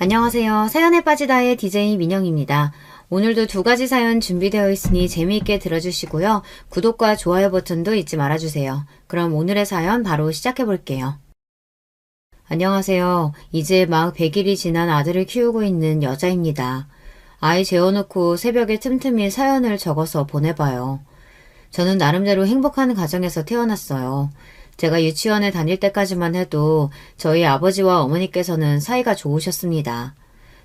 안녕하세요. 사연에 빠지다의 DJ 민영입니다. 오늘도 두 가지 사연 준비되어 있으니 재미있게 들어주시고요. 구독과 좋아요 버튼도 잊지 말아주세요. 그럼 오늘의 사연 바로 시작해 볼게요. 안녕하세요. 이제 막 100일이 지난 아들을 키우고 있는 여자입니다. 아이 재워놓고 새벽에 틈틈이 사연을 적어서 보내봐요. 저는 나름대로 행복한 가정에서 태어났어요. 제가 유치원에 다닐 때까지만 해도 저희 아버지와 어머니께서는 사이가 좋으셨습니다.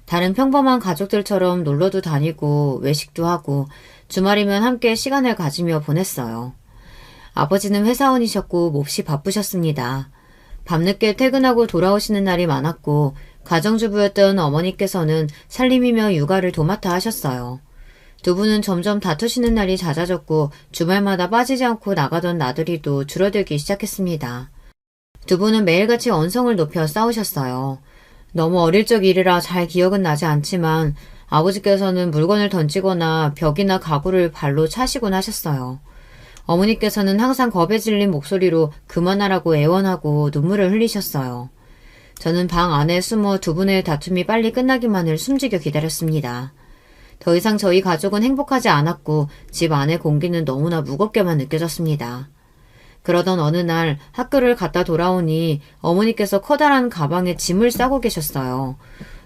다른 평범한 가족들처럼 놀러도 다니고 외식도 하고 주말이면 함께 시간을 가지며 보냈어요. 아버지는 회사원이셨고 몹시 바쁘셨습니다. 밤늦게 퇴근하고 돌아오시는 날이 많았고 가정주부였던 어머니께서는 살림이며 육아를 도맡아 하셨어요. 두 분은 점점 다투시는 날이 잦아졌고 주말마다 빠지지 않고 나가던 나들이도 줄어들기 시작했습니다. 두 분은 매일같이 언성을 높여 싸우셨어요. 너무 어릴 적 일이라 잘 기억은 나지 않지만 아버지께서는 물건을 던지거나 벽이나 가구를 발로 차시곤 하셨어요. 어머니께서는 항상 겁에 질린 목소리로 그만하라고 애원하고 눈물을 흘리셨어요. 저는 방 안에 숨어 두 분의 다툼이 빨리 끝나기만을 숨지겨 기다렸습니다. 더 이상 저희 가족은 행복하지 않았고 집 안의 공기는 너무나 무겁게만 느껴졌습니다. 그러던 어느 날 학교를 갔다 돌아오니 어머니께서 커다란 가방에 짐을 싸고 계셨어요.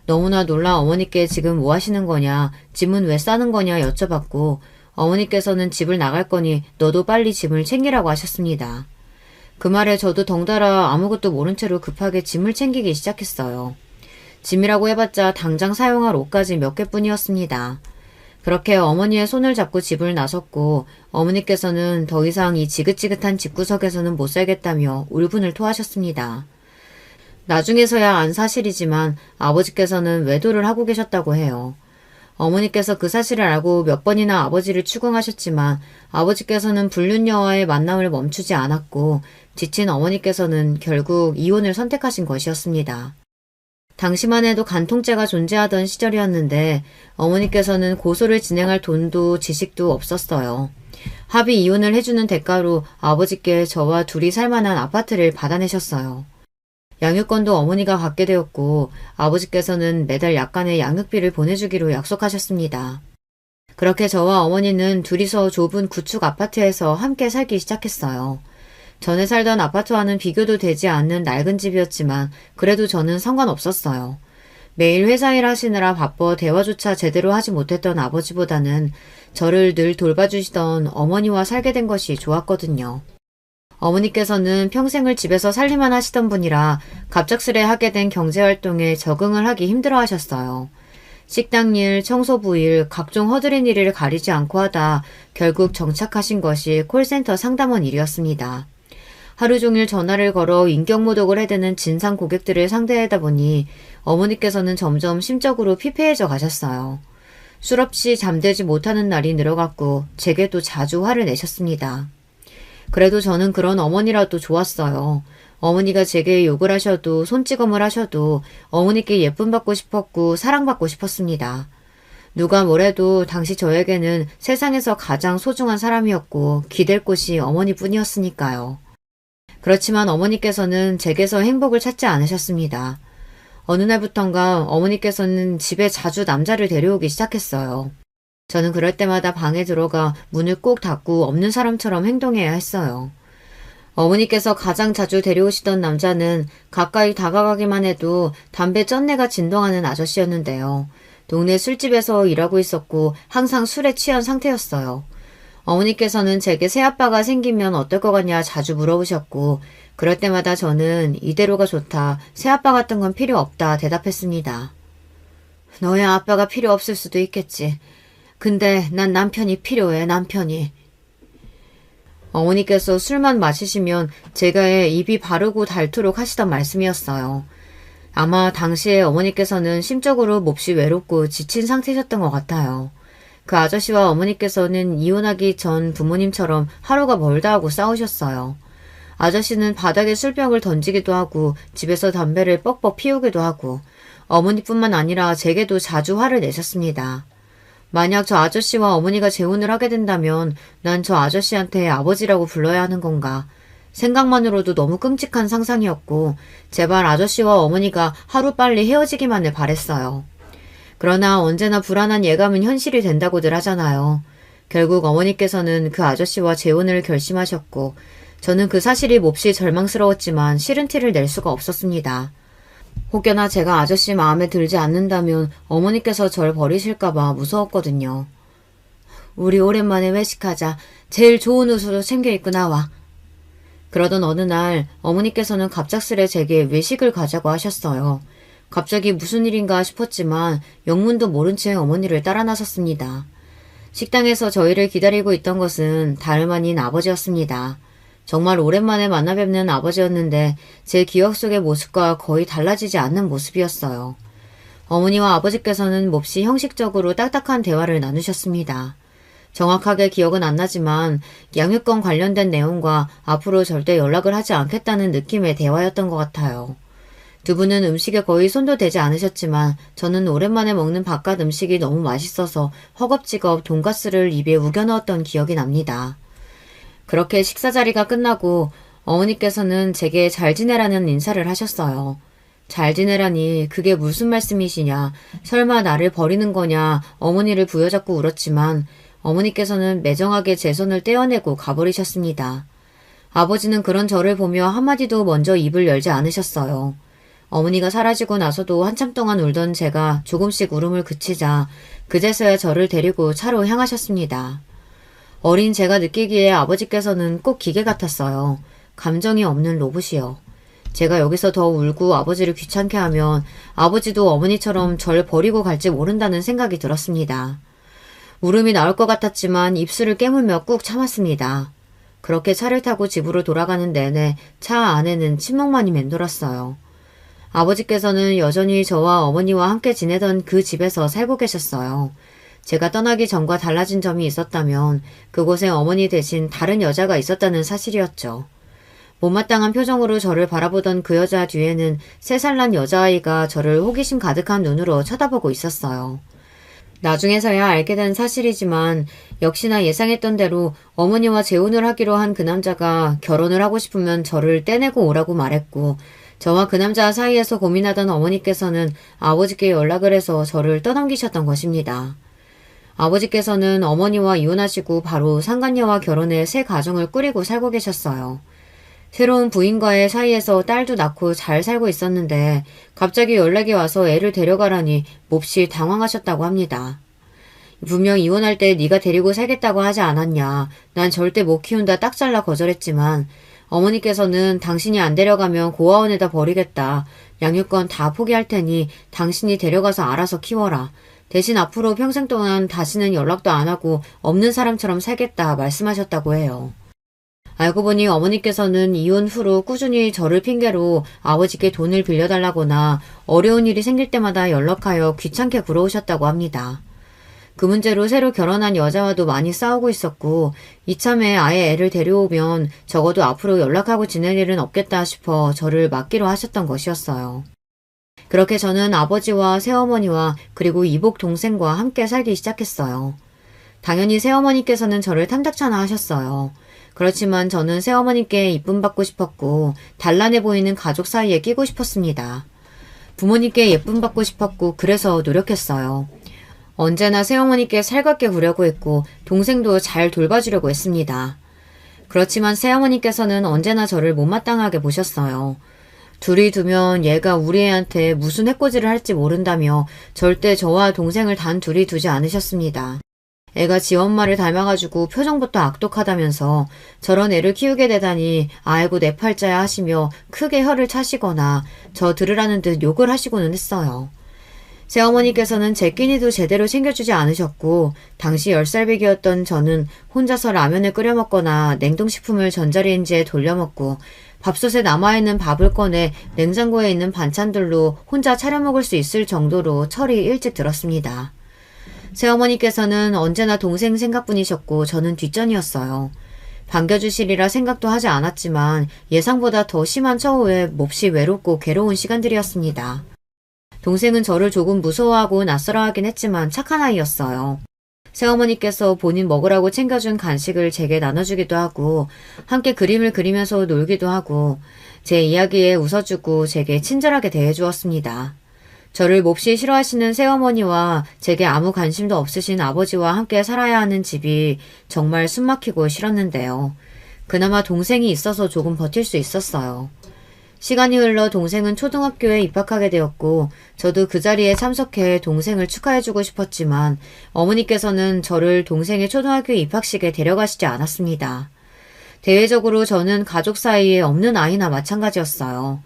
너무나 놀라 어머니께 지금 뭐 하시는 거냐, 짐은 왜 싸는 거냐 여쭤봤고 어머니께서는 집을 나갈 거니 너도 빨리 짐을 챙기라고 하셨습니다. 그 말에 저도 덩달아 아무것도 모른 채로 급하게 짐을 챙기기 시작했어요. 짐이라고 해봤자 당장 사용할 옷까지 몇 개뿐이었습니다. 그렇게 어머니의 손을 잡고 집을 나섰고 어머니께서는 더 이상 이 지긋지긋한 집구석에서는 못 살겠다며 울분을 토하셨습니다. 나중에서야 안 사실이지만 아버지께서는 외도를 하고 계셨다고 해요. 어머니께서 그 사실을 알고 몇 번이나 아버지를 추궁하셨지만 아버지께서는 불륜녀와의 만남을 멈추지 않았고 지친 어머니께서는 결국 이혼을 선택하신 것이었습니다. 당시만 해도 간통죄가 존재하던 시절이었는데 어머니께서는 고소를 진행할 돈도 지식도 없었어요. 합의 이혼을 해주는 대가로 아버지께 저와 둘이 살만한 아파트를 받아내셨어요. 양육권도 어머니가 갖게 되었고 아버지께서는 매달 약간의 양육비를 보내주기로 약속하셨습니다. 그렇게 저와 어머니는 둘이서 좁은 구축 아파트에서 함께 살기 시작했어요. 전에 살던 아파트와는 비교도 되지 않는 낡은 집이었지만 그래도 저는 상관없었어요. 매일 회사 일 하시느라 바빠 대화조차 제대로 하지 못했던 아버지보다는 저를 늘 돌봐주시던 어머니와 살게 된 것이 좋았거든요. 어머니께서는 평생을 집에서 살림만 하시던 분이라 갑작스레 하게 된 경제활동에 적응을 하기 힘들어 하셨어요. 식당 일, 청소부 일, 각종 허드렛 일을 가리지 않고 하다 결국 정착하신 것이 콜센터 상담원 일이었습니다. 하루 종일 전화를 걸어 인격모독을 해대는 진상 고객들을 상대하다 보니 어머니께서는 점점 심적으로 피폐해져 가셨어요. 술 없이 잠들지 못하는 날이 늘어갔고 제게도 자주 화를 내셨습니다. 그래도 저는 그런 어머니라도 좋았어요. 어머니가 제게 욕을 하셔도 손찌검을 하셔도 어머니께 예쁨 받고 싶었고 사랑받고 싶었습니다. 누가 뭐래도 당시 저에게는 세상에서 가장 소중한 사람이었고 기댈 곳이 어머니뿐이었으니까요. 그렇지만 어머니께서는 제게서 행복을 찾지 않으셨습니다. 어느 날부턴가 어머니께서는 집에 자주 남자를 데려오기 시작했어요. 저는 그럴 때마다 방에 들어가 문을 꼭 닫고 없는 사람처럼 행동해야 했어요. 어머니께서 가장 자주 데려오시던 남자는 가까이 다가가기만 해도 담배 쩐내가 진동하는 아저씨였는데요. 동네 술집에서 일하고 있었고 항상 술에 취한 상태였어요. 어머니께서는 제게 새아빠가 생기면 어떨 것 같냐 자주 물어보셨고 그럴 때마다 저는 이대로가 좋다, 새아빠 같은 건 필요 없다 대답했습니다. 너의 아빠가 필요 없을 수도 있겠지. 근데 난 남편이 필요해, 남편이. 어머니께서 술만 마시시면 제게 입이 바르고 닳도록 하시던 말씀이었어요. 아마 당시에 어머니께서는 심적으로 몹시 외롭고 지친 상태셨던 것 같아요. 그 아저씨와 어머니께서는 이혼하기 전 부모님처럼 하루가 멀다 하고 싸우셨어요. 아저씨는 바닥에 술병을 던지기도 하고 집에서 담배를 뻑뻑 피우기도 하고 어머니뿐만 아니라 제게도 자주 화를 내셨습니다. 만약 저 아저씨와 어머니가 재혼을 하게 된다면 난 저 아저씨한테 아버지라고 불러야 하는 건가? 생각만으로도 너무 끔찍한 상상이었고 제발 아저씨와 어머니가 하루빨리 헤어지기만을 바랬어요. 그러나 언제나 불안한 예감은 현실이 된다고들 하잖아요. 결국 어머니께서는 그 아저씨와 재혼을 결심하셨고 저는 그 사실이 몹시 절망스러웠지만 싫은 티를 낼 수가 없었습니다. 혹여나 제가 아저씨 마음에 들지 않는다면 어머니께서 절 버리실까봐 무서웠거든요. 우리 오랜만에 외식하자. 제일 좋은 옷으로 챙겨 입고 나와. 그러던 어느 날 어머니께서는 갑작스레 제게 외식을 가자고 하셨어요. 갑자기 무슨 일인가 싶었지만 영문도 모른 채 어머니를 따라 나섰습니다. 식당에서 저희를 기다리고 있던 것은 다름 아닌 아버지였습니다. 정말 오랜만에 만나 뵙는 아버지였는데 제 기억 속의 모습과 거의 달라지지 않는 모습이었어요. 어머니와 아버지께서는 몹시 형식적으로 딱딱한 대화를 나누셨습니다. 정확하게 기억은 안 나지만 양육권 관련된 내용과 앞으로 절대 연락을 하지 않겠다는 느낌의 대화였던 것 같아요. 두 분은 음식에 거의 손도 대지 않으셨지만 저는 오랜만에 먹는 바깥 음식이 너무 맛있어서 허겁지겁 돈가스를 입에 우겨 넣었던 기억이 납니다. 그렇게 식사 자리가 끝나고 어머니께서는 제게 잘 지내라는 인사를 하셨어요. 잘 지내라니 그게 무슨 말씀이시냐, 설마 나를 버리는 거냐 어머니를 부여잡고 울었지만 어머니께서는 매정하게 제 손을 떼어내고 가버리셨습니다. 아버지는 그런 저를 보며 한마디도 먼저 입을 열지 않으셨어요. 어머니가 사라지고 나서도 한참 동안 울던 제가 조금씩 울음을 그치자 그제서야 저를 데리고 차로 향하셨습니다. 어린 제가 느끼기에 아버지께서는 꼭 기계 같았어요. 감정이 없는 로봇이요. 제가 여기서 더 울고 아버지를 귀찮게 하면 아버지도 어머니처럼 절 버리고 갈지 모른다는 생각이 들었습니다. 울음이 나올 것 같았지만 입술을 깨물며 꾹 참았습니다. 그렇게 차를 타고 집으로 돌아가는 내내 차 안에는 침묵만이 맴돌았어요. 아버지께서는 여전히 저와 어머니와 함께 지내던 그 집에서 살고 계셨어요. 제가 떠나기 전과 달라진 점이 있었다면 그곳에 어머니 대신 다른 여자가 있었다는 사실이었죠. 못마땅한 표정으로 저를 바라보던 그 여자 뒤에는 3살 난 여자아이가 저를 호기심 가득한 눈으로 쳐다보고 있었어요. 나중에서야 알게 된 사실이지만 역시나 예상했던 대로 어머니와 재혼을 하기로 한 그 남자가 결혼을 하고 싶으면 저를 떼내고 오라고 말했고 저와 그 남자 사이에서 고민하던 어머니께서는 아버지께 연락을 해서 저를 떠넘기셨던 것입니다. 아버지께서는 어머니와 이혼하시고 바로 상간녀와 결혼해 새 가정을 꾸리고 살고 계셨어요. 새로운 부인과의 사이에서 딸도 낳고 잘 살고 있었는데 갑자기 연락이 와서 애를 데려가라니 몹시 당황하셨다고 합니다. 분명 이혼할 때 네가 데리고 살겠다고 하지 않았냐. 난 절대 못 키운다 딱 잘라 거절했지만 어머니께서는 당신이 안 데려가면 고아원에다 버리겠다. 양육권 다 포기할 테니 당신이 데려가서 알아서 키워라. 대신 앞으로 평생 동안 다시는 연락도 안 하고 없는 사람처럼 살겠다 말씀하셨다고 해요. 알고 보니 어머니께서는 이혼 후로 꾸준히 저를 핑계로 아버지께 돈을 빌려달라거나 어려운 일이 생길 때마다 연락하여 귀찮게 굴어오셨다고 합니다. 그 문제로 새로 결혼한 여자와도 많이 싸우고 있었고 이참에 아예 애를 데려오면 적어도 앞으로 연락하고 지낼 일은 없겠다 싶어 저를 맡기로 하셨던 것이었어요. 그렇게 저는 아버지와 새어머니와 그리고 이복 동생과 함께 살기 시작했어요. 당연히 새어머니께서는 저를 탐탁찮아 하셨어요. 그렇지만 저는 새어머니께 이쁨 받고 싶었고 단란해 보이는 가족 사이에 끼고 싶었습니다. 부모님께 예쁨 받고 싶었고 그래서 노력했어요. 언제나 새어머니께 살갑게 구려고 했고 동생도 잘 돌봐주려고 했습니다. 그렇지만 새어머니께서는 언제나 저를 못마땅하게 보셨어요. 둘이 두면 얘가 우리 애한테 무슨 해코지를 할지 모른다며 절대 저와 동생을 단 둘이 두지 않으셨습니다. 애가 지 엄마를 닮아가지고 표정부터 악독하다면서 저런 애를 키우게 되다니 아이고 내 팔자야 하시며 크게 혀를 차시거나 저 들으라는 듯 욕을 하시고는 했어요. 새어머니께서는 제 끼니도 제대로 챙겨주지 않으셨고 당시 10살배기였던 저는 혼자서 라면을 끓여 먹거나 냉동식품을 전자레인지에 돌려 먹고 밥솥에 남아있는 밥을 꺼내 냉장고에 있는 반찬들로 혼자 차려 먹을 수 있을 정도로 철이 일찍 들었습니다. 새어머니께서는 언제나 동생 생각뿐이셨고 저는 뒷전이었어요. 반겨주시리라 생각도 하지 않았지만 예상보다 더 심한 처우에 몹시 외롭고 괴로운 시간들이었습니다. 동생은 저를 조금 무서워하고 낯설어하긴 했지만 착한 아이였어요. 새어머니께서 본인 먹으라고 챙겨준 간식을 제게 나눠주기도 하고 함께 그림을 그리면서 놀기도 하고 제 이야기에 웃어주고 제게 친절하게 대해주었습니다. 저를 몹시 싫어하시는 새어머니와 제게 아무 관심도 없으신 아버지와 함께 살아야 하는 집이 정말 숨막히고 싫었는데요. 그나마 동생이 있어서 조금 버틸 수 있었어요. 시간이 흘러 동생은 초등학교에 입학하게 되었고 저도 그 자리에 참석해 동생을 축하해주고 싶었지만 어머니께서는 저를 동생의 초등학교 입학식에 데려가시지 않았습니다. 대외적으로 저는 가족 사이에 없는 아이나 마찬가지였어요.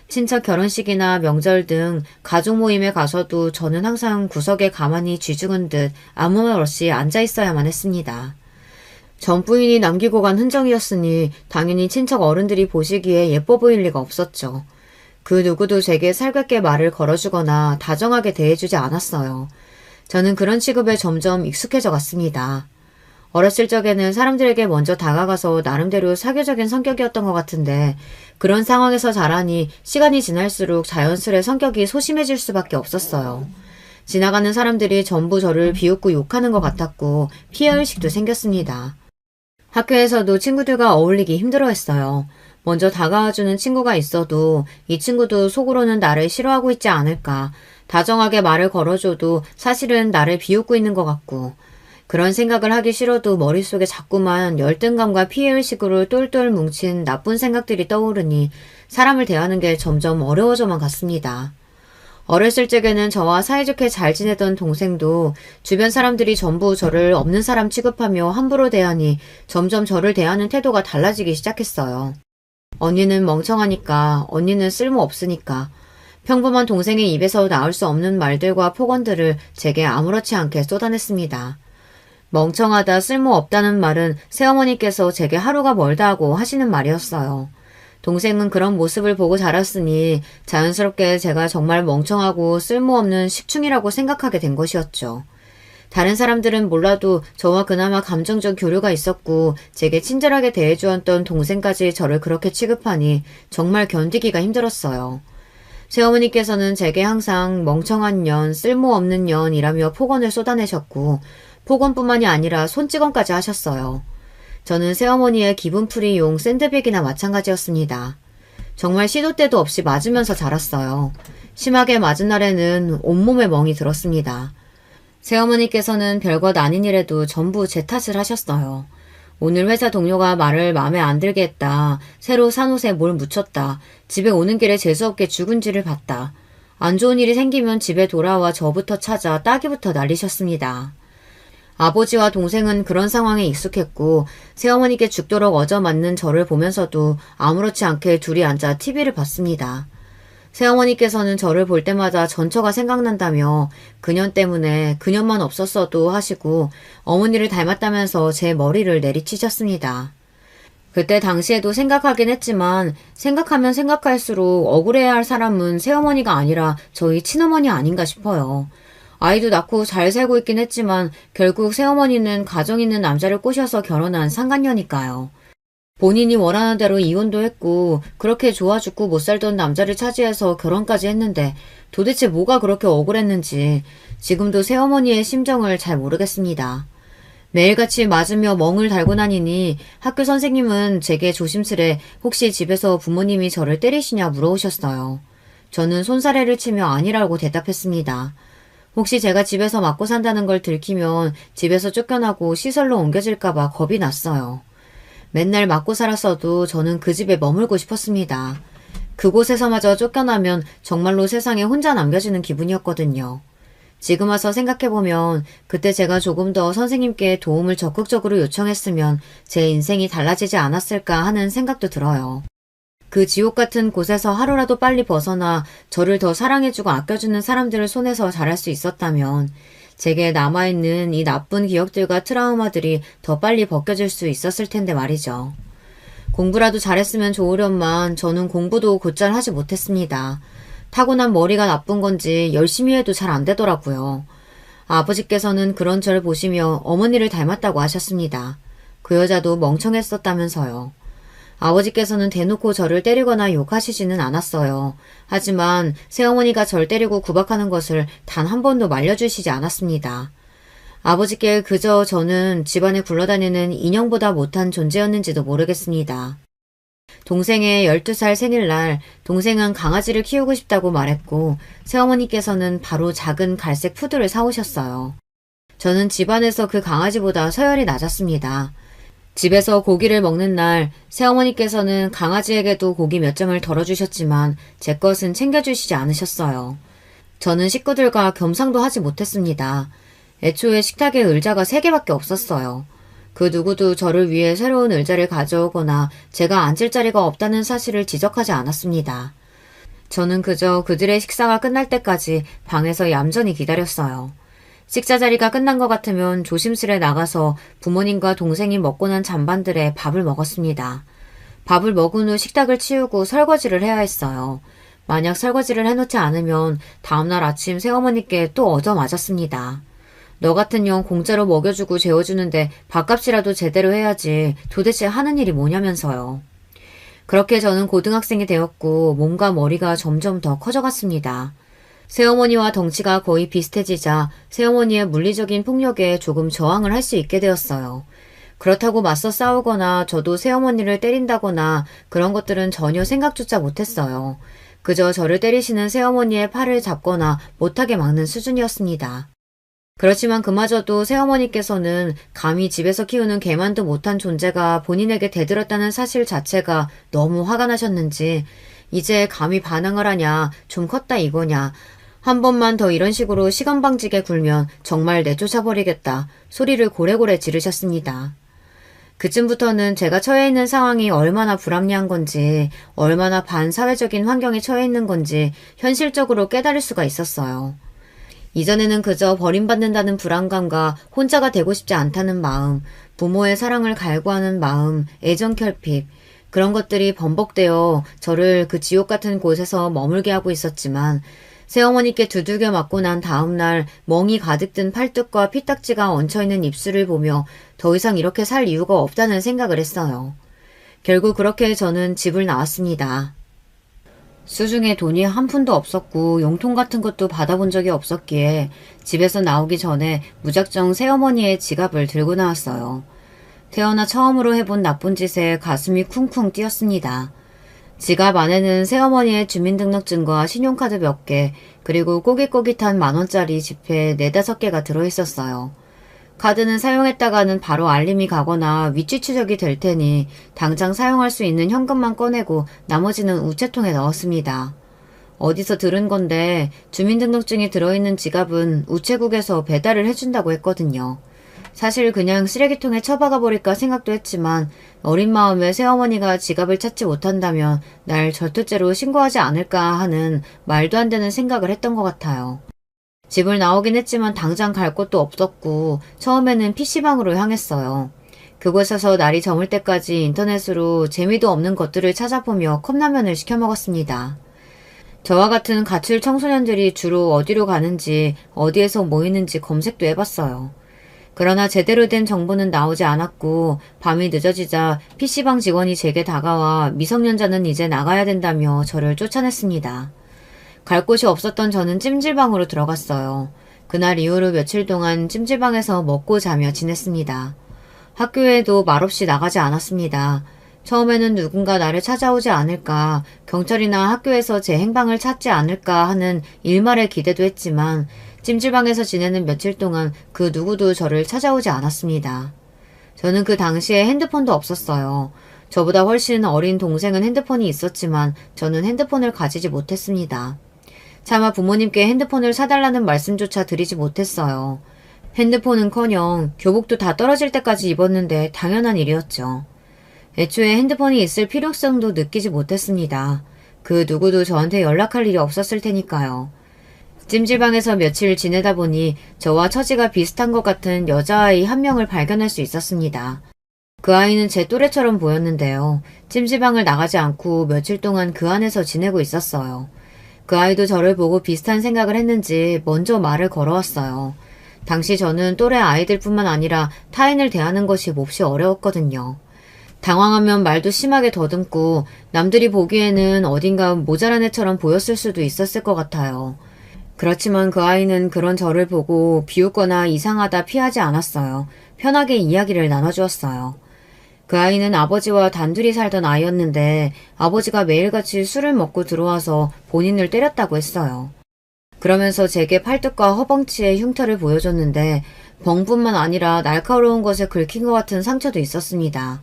친척 결혼식이나 명절 등 가족 모임에 가서도 저는 항상 구석에 가만히 쥐죽은 듯 아무 말 없이 앉아 있어야만 했습니다. 전 부인이 남기고 간 흔적이었으니 당연히 친척 어른들이 보시기에 예뻐 보일 리가 없었죠. 그 누구도 제게 살갑게 말을 걸어주거나 다정하게 대해주지 않았어요. 저는 그런 취급에 점점 익숙해져 갔습니다. 어렸을 적에는 사람들에게 먼저 다가가서 나름대로 사교적인 성격이었던 것 같은데 그런 상황에서 자라니 시간이 지날수록 자연스레 성격이 소심해질 수밖에 없었어요. 지나가는 사람들이 전부 저를 비웃고 욕하는 것 같았고 피해의식도 생겼습니다. 학교에서도 친구들과 어울리기 힘들어했어요. 먼저 다가와주는 친구가 있어도 이 친구도 속으로는 나를 싫어하고 있지 않을까, 다정하게 말을 걸어줘도 사실은 나를 비웃고 있는 것 같고 그런 생각을 하기 싫어도 머릿속에 자꾸만 열등감과 피해의식으로 똘똘 뭉친 나쁜 생각들이 떠오르니 사람을 대하는 게 점점 어려워져만 갔습니다. 어렸을 적에는 저와 사이좋게 잘 지내던 동생도 주변 사람들이 전부 저를 없는 사람 취급하며 함부로 대하니 점점 저를 대하는 태도가 달라지기 시작했어요. 언니는 멍청하니까, 언니는 쓸모없으니까, 평범한 동생의 입에서 나올 수 없는 말들과 폭언들을 제게 아무렇지 않게 쏟아냈습니다. 멍청하다, 쓸모없다는 말은 새어머니께서 제게 하루가 멀다 하고 하시는 말이었어요. 동생은 그런 모습을 보고 자랐으니 자연스럽게 제가 정말 멍청하고 쓸모없는 식충이라고 생각하게 된 것이었죠. 다른 사람들은 몰라도 저와 그나마 감정적 교류가 있었고 제게 친절하게 대해주었던 동생까지 저를 그렇게 취급하니 정말 견디기가 힘들었어요. 새어머니께서는 제게 항상 멍청한 년, 쓸모없는 년이라며 폭언을 쏟아내셨고 폭언뿐만이 아니라 손찌검까지 하셨어요. 저는 새어머니의 기분풀이용 샌드백이나 마찬가지였습니다. 정말 시도 때도 없이 맞으면서 자랐어요. 심하게 맞은 날에는 온몸에 멍이 들었습니다. 새어머니께서는 별것 아닌 일에도 전부 제 탓을 하셨어요. 오늘 회사 동료가 말을 마음에 안 들게 했다. 새로 산 옷에 뭘 묻혔다. 집에 오는 길에 재수없게 죽은지를 봤다. 안 좋은 일이 생기면 집에 돌아와 저부터 찾아 따기부터 날리셨습니다. 아버지와 동생은 그런 상황에 익숙했고 새어머니께 죽도록 얻어맞는 저를 보면서도 아무렇지 않게 둘이 앉아 TV를 봤습니다. 새어머니께서는 저를 볼 때마다 전처가 생각난다며 그년 때문에 그년만 없었어도 하시고 어머니를 닮았다면서 제 머리를 내리치셨습니다. 그때 당시에도 생각하긴 했지만 생각하면 생각할수록 억울해야 할 사람은 새어머니가 아니라 저희 친어머니 아닌가 싶어요. 아이도 낳고 잘 살고 있긴 했지만 결국 새어머니는 가정 있는 남자를 꼬셔서 결혼한 상간녀니까요. 본인이 원하는 대로 이혼도 했고 그렇게 좋아 죽고 못 살던 남자를 차지해서 결혼까지 했는데 도대체 뭐가 그렇게 억울했는지 지금도 새어머니의 심정을 잘 모르겠습니다. 매일같이 맞으며 멍을 달고 다니니 학교 선생님은 제게 조심스레 혹시 집에서 부모님이 저를 때리시냐 물어오셨어요. 저는 손사래를 치며 아니라고 대답했습니다. 혹시 제가 집에서 맞고 산다는 걸 들키면 집에서 쫓겨나고 시설로 옮겨질까봐 겁이 났어요. 맨날 맞고 살았어도 저는 그 집에 머물고 싶었습니다. 그곳에서마저 쫓겨나면 정말로 세상에 혼자 남겨지는 기분이었거든요. 지금 와서 생각해보면 그때 제가 조금 더 선생님께 도움을 적극적으로 요청했으면 제 인생이 달라지지 않았을까 하는 생각도 들어요. 그 지옥 같은 곳에서 하루라도 빨리 벗어나 저를 더 사랑해주고 아껴주는 사람들을 손에서 자랄 수 있었다면 제게 남아있는 이 나쁜 기억들과 트라우마들이 더 빨리 벗겨질 수 있었을 텐데 말이죠. 공부라도 잘했으면 좋으련만 저는 공부도 곧잘 하지 못했습니다. 타고난 머리가 나쁜 건지 열심히 해도 잘 안 되더라고요. 아버지께서는 그런 저를 보시며 어머니를 닮았다고 하셨습니다. 그 여자도 멍청했었다면서요. 아버지께서는 대놓고 저를 때리거나 욕하시지는 않았어요. 하지만 새어머니가 절 때리고 구박하는 것을 단 한 번도 말려주시지 않았습니다. 아버지께 그저 저는 집안에 굴러다니는 인형보다 못한 존재였는지도 모르겠습니다. 동생의 12살 생일날 동생은 강아지를 키우고 싶다고 말했고 새어머니께서는 바로 작은 갈색 푸드를 사오셨어요. 저는 집안에서 그 강아지보다 서열이 낮았습니다. 집에서 고기를 먹는 날 새어머니께서는 강아지에게도 고기 몇 점을 덜어주셨지만 제 것은 챙겨주시지 않으셨어요. 저는 식구들과 겸상도 하지 못했습니다. 애초에 식탁에 의자가 3개밖에 없었어요. 그 누구도 저를 위해 새로운 의자를 가져오거나 제가 앉을 자리가 없다는 사실을 지적하지 않았습니다. 저는 그저 그들의 식사가 끝날 때까지 방에서 얌전히 기다렸어요. 식사 자리가 끝난 것 같으면 조심스레 나가서 부모님과 동생이 먹고 난 잔반들에 밥을 먹었습니다. 밥을 먹은 후 식탁을 치우고 설거지를 해야 했어요. 만약 설거지를 해놓지 않으면 다음날 아침 새어머니께 또 얻어맞았습니다. 너 같은 년 공짜로 먹여주고 재워주는데 밥값이라도 제대로 해야지 도대체 하는 일이 뭐냐면서요. 그렇게 저는 고등학생이 되었고 몸과 머리가 점점 더 커져갔습니다. 새어머니와 덩치가 거의 비슷해지자 새어머니의 물리적인 폭력에 조금 저항을 할 수 있게 되었어요. 그렇다고 맞서 싸우거나 저도 새어머니를 때린다거나 그런 것들은 전혀 생각조차 못했어요. 그저 저를 때리시는 새어머니의 팔을 잡거나 못하게 막는 수준이었습니다. 그렇지만 그마저도 새어머니께서는 감히 집에서 키우는 개만도 못한 존재가 본인에게 대들었다는 사실 자체가 너무 화가 나셨는지 이제 감히 반항을 하냐, 좀 컸다 이거냐, 한 번만 더 이런 식으로 시건방지게 굴면 정말 내쫓아버리겠다 소리를 고래고래 지르셨습니다. 그쯤부터는 제가 처해 있는 상황이 얼마나 불합리한 건지, 얼마나 반사회적인 환경에 처해 있는 건지 현실적으로 깨달을 수가 있었어요. 이전에는 그저 버림받는다는 불안감과 혼자가 되고 싶지 않다는 마음, 부모의 사랑을 갈구하는 마음, 애정 결핍, 그런 것들이 번복되어 저를 그 지옥 같은 곳에서 머물게 하고 있었지만 새어머니께 두들겨 맞고 난 다음날 멍이 가득 든 팔뚝과 피딱지가 얹혀있는 입술을 보며 더 이상 이렇게 살 이유가 없다는 생각을 했어요. 결국 그렇게 저는 집을 나왔습니다. 수중에 돈이 한 푼도 없었고 용돈 같은 것도 받아본 적이 없었기에 집에서 나오기 전에 무작정 새어머니의 지갑을 들고 나왔어요. 태어나 처음으로 해본 나쁜 짓에 가슴이 쿵쿵 뛰었습니다. 지갑 안에는 새어머니의 주민등록증과 신용카드 몇 개, 그리고 꼬깃꼬깃한 10,000원짜리 지폐 4-5개가 들어있었어요. 카드는 사용했다가는 바로 알림이 가거나 위치 추적이 될 테니 당장 사용할 수 있는 현금만 꺼내고 나머지는 우체통에 넣었습니다. 어디서 들은 건데 주민등록증이 들어있는 지갑은 우체국에서 배달을 해준다고 했거든요. 사실 그냥 쓰레기통에 처박아 버릴까 생각도 했지만 어린 마음에 새어머니가 지갑을 찾지 못한다면 날 절도죄로 신고하지 않을까 하는 말도 안 되는 생각을 했던 것 같아요. 집을 나오긴 했지만 당장 갈 곳도 없었고 처음에는 PC방으로 향했어요. 그곳에서 날이 저물 때까지 인터넷으로 재미도 없는 것들을 찾아보며 컵라면을 시켜 먹었습니다. 저와 같은 가출 청소년들이 주로 어디로 가는지 어디에서 모이는지 검색도 해봤어요. 그러나 제대로 된 정보는 나오지 않았고 밤이 늦어지자 PC방 직원이 제게 다가와 미성년자는 이제 나가야 된다며 저를 쫓아냈습니다. 갈 곳이 없었던 저는 찜질방으로 들어갔어요. 그날 이후로 며칠 동안 찜질방에서 먹고 자며 지냈습니다. 학교에도 말없이 나가지 않았습니다. 처음에는 누군가 나를 찾아오지 않을까, 경찰이나 학교에서 제 행방을 찾지 않을까 하는 일말의 기대도 했지만 찜질방에서 지내는 며칠 동안 그 누구도 저를 찾아오지 않았습니다. 저는 그 당시에 핸드폰도 없었어요. 저보다 훨씬 어린 동생은 핸드폰이 있었지만 저는 핸드폰을 가지지 못했습니다. 차마 부모님께 핸드폰을 사달라는 말씀조차 드리지 못했어요. 핸드폰은커녕 교복도 다 떨어질 때까지 입었는데 당연한 일이었죠. 애초에 핸드폰이 있을 필요성도 느끼지 못했습니다. 그 누구도 저한테 연락할 일이 없었을 테니까요. 찜질방에서 며칠 지내다 보니 저와 처지가 비슷한 것 같은 여자아이 한 명을 발견할 수 있었습니다. 그 아이는 제 또래처럼 보였는데요. 찜질방을 나가지 않고 며칠 동안 그 안에서 지내고 있었어요. 그 아이도 저를 보고 비슷한 생각을 했는지 먼저 말을 걸어왔어요. 당시 저는 또래 아이들뿐만 아니라 타인을 대하는 것이 몹시 어려웠거든요. 당황하면 말도 심하게 더듬고 남들이 보기에는 어딘가 모자란 애처럼 보였을 수도 있었을 것 같아요. 그렇지만 그 아이는 그런 저를 보고 비웃거나 이상하다 피하지 않았어요. 편하게 이야기를 나눠주었어요. 그 아이는 아버지와 단둘이 살던 아이였는데 아버지가 매일같이 술을 먹고 들어와서 본인을 때렸다고 했어요. 그러면서 제게 팔뚝과 허벅지에 흉터를 보여줬는데 벙뿐만 아니라 날카로운 것에 긁힌 것 같은 상처도 있었습니다.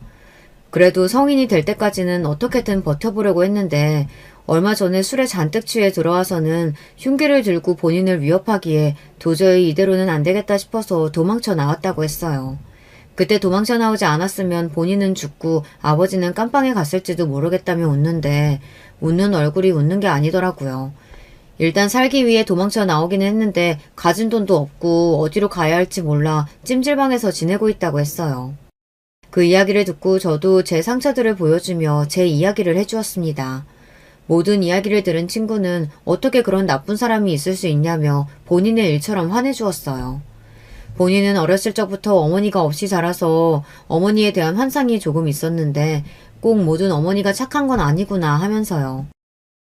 그래도 성인이 될 때까지는 어떻게든 버텨보려고 했는데 얼마 전에 술에 잔뜩 취해 들어와서는 흉기를 들고 본인을 위협하기에 도저히 이대로는 안 되겠다 싶어서 도망쳐 나왔다고 했어요. 그때 도망쳐 나오지 않았으면 본인은 죽고 아버지는 깜빵에 갔을지도 모르겠다며 웃는데 웃는 얼굴이 웃는 게 아니더라고요. 일단 살기 위해 도망쳐 나오기는 했는데 가진 돈도 없고 어디로 가야 할지 몰라 찜질방에서 지내고 있다고 했어요. 그 이야기를 듣고 저도 제 상처들을 보여주며 제 이야기를 해주었습니다. 모든 이야기를 들은 친구는 어떻게 그런 나쁜 사람이 있을 수 있냐며 본인의 일처럼 화내주었어요. 본인은 어렸을 적부터 어머니가 없이 자라서 어머니에 대한 환상이 조금 있었는데 꼭 모든 어머니가 착한 건 아니구나 하면서요.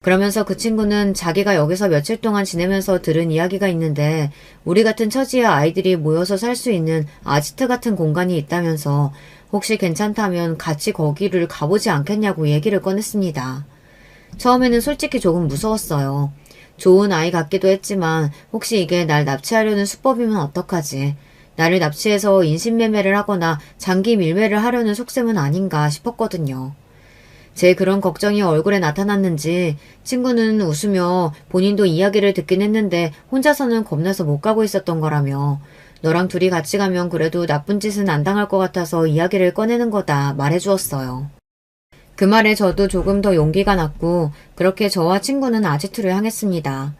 그러면서 그 친구는 자기가 여기서 며칠 동안 지내면서 들은 이야기가 있는데 우리 같은 처지의 아이들이 모여서 살 수 있는 아지트 같은 공간이 있다면서 혹시 괜찮다면 같이 거기를 가보지 않겠냐고 얘기를 꺼냈습니다. 처음에는 솔직히 조금 무서웠어요. 좋은 아이 같기도 했지만 혹시 이게 날 납치하려는 수법이면 어떡하지? 나를 납치해서 인신매매를 하거나 장기 밀매를 하려는 속셈은 아닌가 싶었거든요. 제 그런 걱정이 얼굴에 나타났는지 친구는 웃으며 본인도 이야기를 듣긴 했는데 혼자서는 겁나서 못 가고 있었던 거라며 너랑 둘이 같이 가면 그래도 나쁜 짓은 안 당할 것 같아서 이야기를 꺼내는 거다 말해주었어요. 그 말에 저도 조금 더 용기가 났고 그렇게 저와 친구는 아지트를 향했습니다.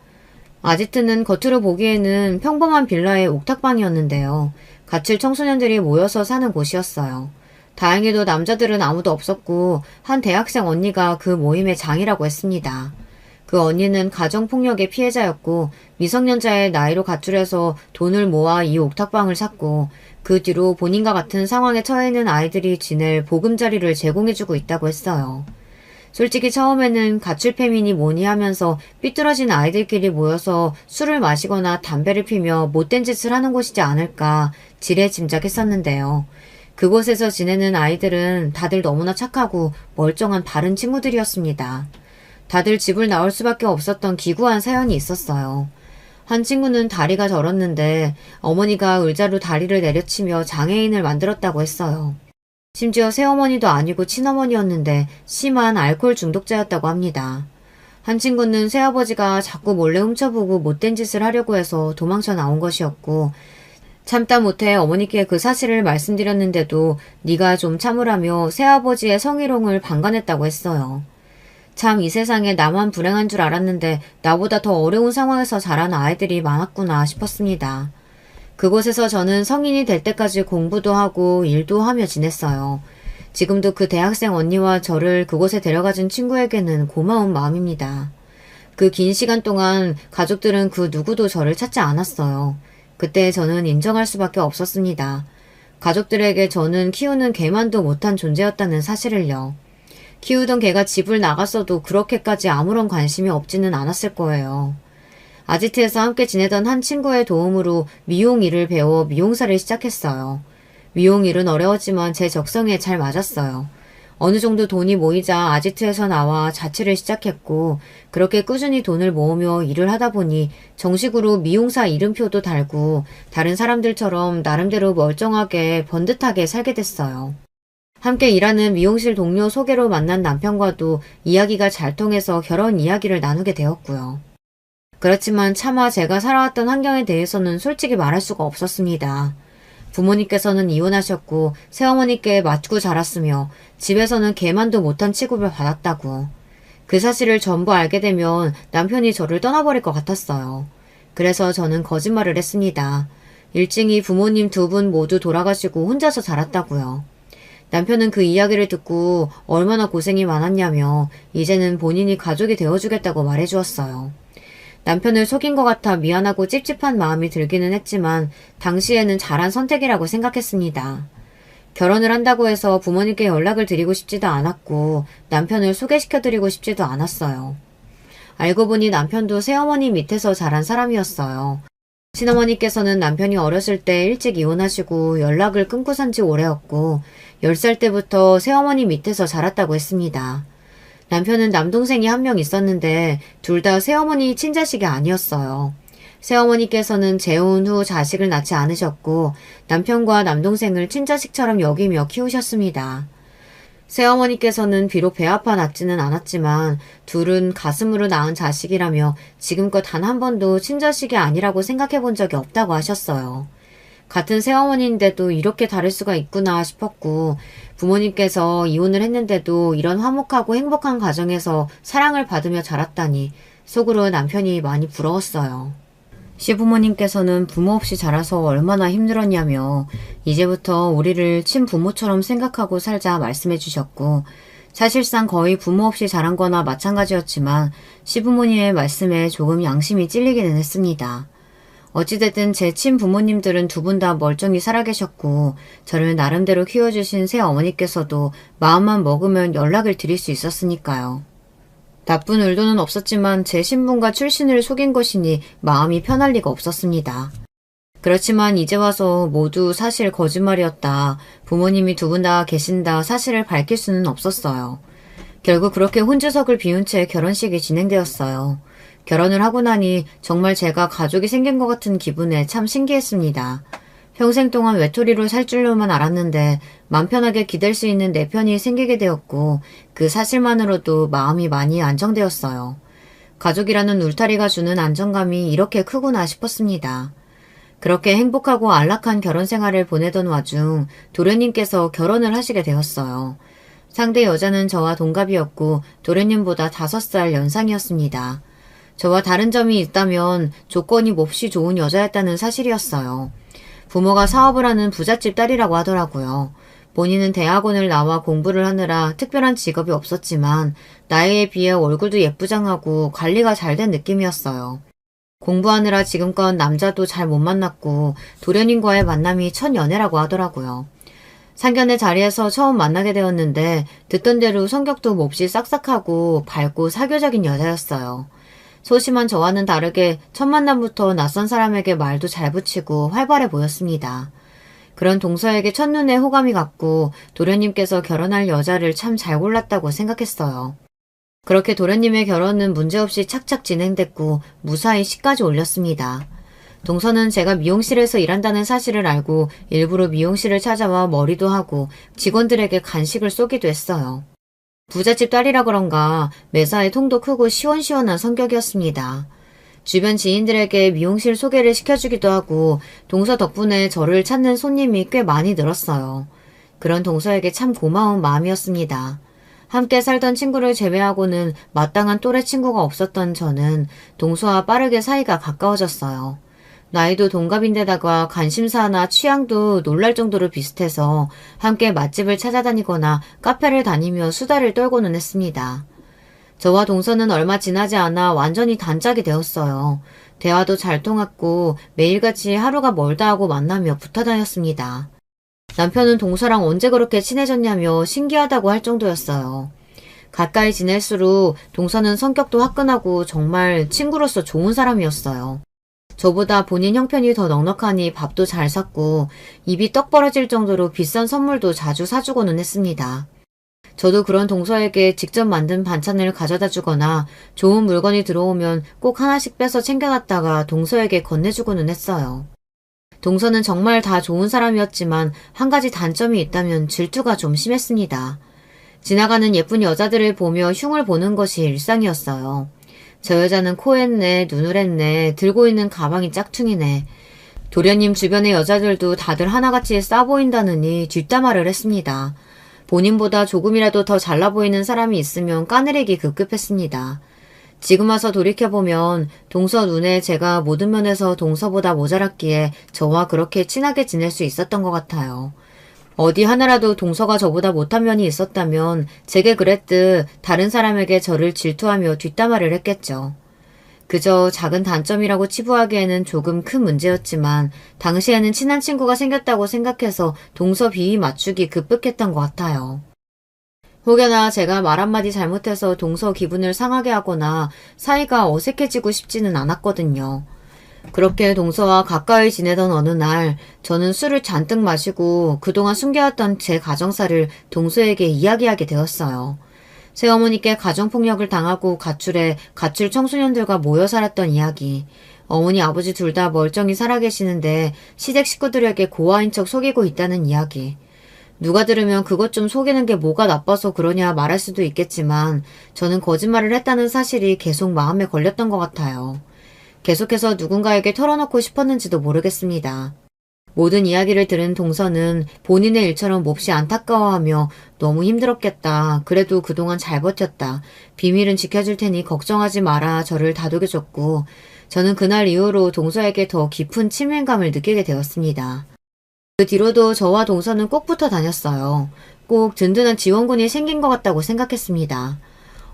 아지트는 겉으로 보기에는 평범한 빌라의 옥탑방이었는데요. 갇힐 청소년들이 모여서 사는 곳이었어요. 다행히도 남자들은 아무도 없었고 한 대학생 언니가 그 모임의 장이라고 했습니다. 그 언니는 가정폭력의 피해자였고 미성년자의 나이로 가출해서 돈을 모아 이 옥탑방을 샀고 그 뒤로 본인과 같은 상황에 처해 있는 아이들이 지낼 보금자리를 제공해주고 있다고 했어요. 솔직히 처음에는 가출팸이니 뭐니 하면서 삐뚤어진 아이들끼리 모여서 술을 마시거나 담배를 피며 못된 짓을 하는 곳이지 않을까 지레 짐작했었는데요. 그곳에서 지내는 아이들은 다들 너무나 착하고 멀쩡한 바른 친구들이었습니다. 다들 집을 나올 수밖에 없었던 기구한 사연이 있었어요. 한 친구는 다리가 저렸는데 어머니가 의자로 다리를 내려치며 장애인을 만들었다고 했어요. 심지어 새어머니도 아니고 친어머니였는데 심한 알코올 중독자였다고 합니다. 한 친구는 새아버지가 자꾸 몰래 훔쳐보고 못된 짓을 하려고 해서 도망쳐 나온 것이었고 참다 못해 어머니께 그 사실을 말씀드렸는데도 네가 좀 참으라며 새아버지의 성희롱을 방관했다고 했어요. 참 이 세상에 나만 불행한 줄 알았는데 나보다 더 어려운 상황에서 자란 아이들이 많았구나 싶었습니다. 그곳에서 저는 성인이 될 때까지 공부도 하고 일도 하며 지냈어요. 지금도 그 대학생 언니와 저를 그곳에 데려가준 친구에게는 고마운 마음입니다. 그 긴 시간 동안 가족들은 그 누구도 저를 찾지 않았어요. 그때 저는 인정할 수밖에 없었습니다. 가족들에게 저는 키우는 개만도 못한 존재였다는 사실을요. 키우던 개가 집을 나갔어도 그렇게까지 아무런 관심이 없지는 않았을 거예요. 아지트에서 함께 지내던 한 친구의 도움으로 미용 일을 배워 미용사를 시작했어요. 미용 일은 어려웠지만 제 적성에 잘 맞았어요. 어느 정도 돈이 모이자 아지트에서 나와 자취를 시작했고 그렇게 꾸준히 돈을 모으며 일을 하다 보니 정식으로 미용사 이름표도 달고 다른 사람들처럼 나름대로 멀쩡하게 번듯하게 살게 됐어요. 함께 일하는 미용실 동료 소개로 만난 남편과도 이야기가 잘 통해서 결혼 이야기를 나누게 되었고요. 그렇지만 차마 제가 살아왔던 환경에 대해서는 솔직히 말할 수가 없었습니다. 부모님께서는 이혼하셨고 새어머니께 맞고 자랐으며 집에서는 개만도 못한 취급을 받았다고. 그 사실을 전부 알게 되면 남편이 저를 떠나버릴 것 같았어요. 그래서 저는 거짓말을 했습니다. 일찍이 부모님 두 분 모두 돌아가시고 혼자서 자랐다고요. 남편은 그 이야기를 듣고 얼마나 고생이 많았냐며 이제는 본인이 가족이 되어주겠다고 말해주었어요. 남편을 속인 것 같아 미안하고 찝찝한 마음이 들기는 했지만 당시에는 잘한 선택이라고 생각했습니다. 결혼을 한다고 해서 부모님께 연락을 드리고 싶지도 않았고 남편을 소개시켜드리고 싶지도 않았어요. 알고 보니 남편도 새어머니 밑에서 자란 사람이었어요. 친어머니께서는 남편이 어렸을 때 일찍 이혼하시고 연락을 끊고 산 지 오래였고 10살 때부터 새어머니 밑에서 자랐다고 했습니다. 남편은 남동생이 한 명 있었는데 둘 다 새어머니 친자식이 아니었어요. 새어머니께서는 재혼 후 자식을 낳지 않으셨고 남편과 남동생을 친자식처럼 여기며 키우셨습니다. 새어머니께서는 비록 배 아파 낳지는 않았지만 둘은 가슴으로 낳은 자식이라며 지금껏 단 한 번도 친자식이 아니라고 생각해 본 적이 없다고 하셨어요. 같은 새어머니인데도 이렇게 다를 수가 있구나 싶었고 부모님께서 이혼을 했는데도 이런 화목하고 행복한 가정에서 사랑을 받으며 자랐다니 속으로 남편이 많이 부러웠어요. 시부모님께서는 부모 없이 자라서 얼마나 힘들었냐며 이제부터 우리를 친부모처럼 생각하고 살자 말씀해 주셨고 사실상 거의 부모 없이 자란 거나 마찬가지였지만 시부모님의 말씀에 조금 양심이 찔리기는 했습니다. 어찌됐든 제 친부모님들은 두 분 다 멀쩡히 살아계셨고 저를 나름대로 키워주신 새어머니께서도 마음만 먹으면 연락을 드릴 수 있었으니까요. 나쁜 의도는 없었지만 제 신분과 출신을 속인 것이니 마음이 편할 리가 없었습니다. 그렇지만 이제 와서 모두 사실 거짓말이었다. 부모님이 두 분 다 계신다 사실을 밝힐 수는 없었어요. 결국 그렇게 혼주석을 비운 채 결혼식이 진행되었어요. 결혼을 하고 나니 정말 제가 가족이 생긴 것 같은 기분에 참 신기했습니다. 평생 동안 외톨이로 살 줄로만 알았는데 맘 편하게 기댈 수 있는 내 편이 생기게 되었고 그 사실만으로도 마음이 많이 안정되었어요. 가족이라는 울타리가 주는 안정감이 이렇게 크구나 싶었습니다. 그렇게 행복하고 안락한 결혼 생활을 보내던 와중 도련님께서 결혼을 하시게 되었어요. 상대 여자는 저와 동갑이었고 도련님보다 5살 연상이었습니다. 저와 다른 점이 있다면 조건이 몹시 좋은 여자였다는 사실이었어요. 부모가 사업을 하는 부잣집 딸이라고 하더라고요. 본인은 대학원을 나와 공부를 하느라 특별한 직업이 없었지만 나이에 비해 얼굴도 예쁘장하고 관리가 잘 된 느낌이었어요. 공부하느라 지금껏 남자도 잘 못 만났고 도련님과의 만남이 첫 연애라고 하더라고요. 상견례 자리에서 처음 만나게 되었는데 듣던 대로 성격도 몹시 싹싹하고 밝고 사교적인 여자였어요. 소심한 저와는 다르게 첫 만남부터 낯선 사람에게 말도 잘 붙이고 활발해 보였습니다. 그런 동서에게 첫눈에 호감이 갔고 도련님께서 결혼할 여자를 참 잘 골랐다고 생각했어요. 그렇게 도련님의 결혼은 문제없이 착착 진행됐고 무사히 시까지 올렸습니다. 동서는 제가 미용실에서 일한다는 사실을 알고 일부러 미용실을 찾아와 머리도 하고 직원들에게 간식을 쏘기도 했어요. 부잣집 딸이라 그런가 매사에 통도 크고 시원시원한 성격이었습니다. 주변 지인들에게 미용실 소개를 시켜주기도 하고 동서 덕분에 저를 찾는 손님이 꽤 많이 늘었어요. 그런 동서에게 참 고마운 마음이었습니다. 함께 살던 친구를 제외하고는 마땅한 또래 친구가 없었던 저는 동서와 빠르게 사이가 가까워졌어요. 나이도 동갑인데다가 관심사나 취향도 놀랄 정도로 비슷해서 함께 맛집을 찾아다니거나 카페를 다니며 수다를 떨고는 했습니다. 저와 동서는 얼마 지나지 않아 완전히 단짝이 되었어요. 대화도 잘 통했고 매일같이 하루가 멀다 하고 만나며 붙어 다녔습니다. 남편은 동서랑 언제 그렇게 친해졌냐며 신기하다고 할 정도였어요. 가까이 지낼수록 동서는 성격도 화끈하고 정말 친구로서 좋은 사람이었어요. 저보다 본인 형편이 더 넉넉하니 밥도 잘 샀고 입이 떡 벌어질 정도로 비싼 선물도 자주 사주고는 했습니다. 저도 그런 동서에게 직접 만든 반찬을 가져다 주거나 좋은 물건이 들어오면 꼭 하나씩 빼서 챙겨놨다가 동서에게 건네주고는 했어요. 동서는 정말 다 좋은 사람이었지만 한 가지 단점이 있다면 질투가 좀 심했습니다. 지나가는 예쁜 여자들을 보며 흉을 보는 것이 일상이었어요. 저 여자는 코 했네, 눈을 했네, 들고 있는 가방이 짝퉁이네. 도련님 주변의 여자들도 다들 하나같이 싸 보인다느니 뒷담화를 했습니다. 본인보다 조금이라도 더 잘나 보이는 사람이 있으면 까내리기 급급했습니다. 지금 와서 돌이켜보면 동서 눈에 제가 모든 면에서 동서보다 모자랐기에 저와 그렇게 친하게 지낼 수 있었던 것 같아요. 어디 하나라도 동서가 저보다 못한 면이 있었다면 제게 그랬듯 다른 사람에게 저를 질투하며 뒷담화를 했겠죠. 그저 작은 단점이라고 치부하기에는 조금 큰 문제였지만 당시에는 친한 친구가 생겼다고 생각해서 동서 비위 맞추기 급급했던 것 같아요. 혹여나 제가 말 한마디 잘못해서 동서 기분을 상하게 하거나 사이가 어색해지고 싶지는 않았거든요. 그렇게 동서와 가까이 지내던 어느 날 저는 술을 잔뜩 마시고 그동안 숨겨왔던 제 가정사를 동서에게 이야기하게 되었어요. 새어머니께 가정폭력을 당하고 가출해 가출 청소년들과 모여 살았던 이야기. 어머니 아버지 둘 다 멀쩡히 살아계시는데 시댁 식구들에게 고아인 척 속이고 있다는 이야기. 누가 들으면 그것 좀 속이는 게 뭐가 나빠서 그러냐 말할 수도 있겠지만 저는 거짓말을 했다는 사실이 계속 마음에 걸렸던 것 같아요. 계속해서 누군가에게 털어놓고 싶었는지도 모르겠습니다. 모든 이야기를 들은 동서는 본인의 일처럼 몹시 안타까워하며 너무 힘들었겠다. 그래도 그동안 잘 버텼다. 비밀은 지켜줄 테니 걱정하지 마라. 저를 다독여줬고 저는 그날 이후로 동서에게 더 깊은 친밀감을 느끼게 되었습니다. 그 뒤로도 저와 동서는 꼭 붙어 다녔어요. 꼭 든든한 지원군이 생긴 것 같다고 생각했습니다.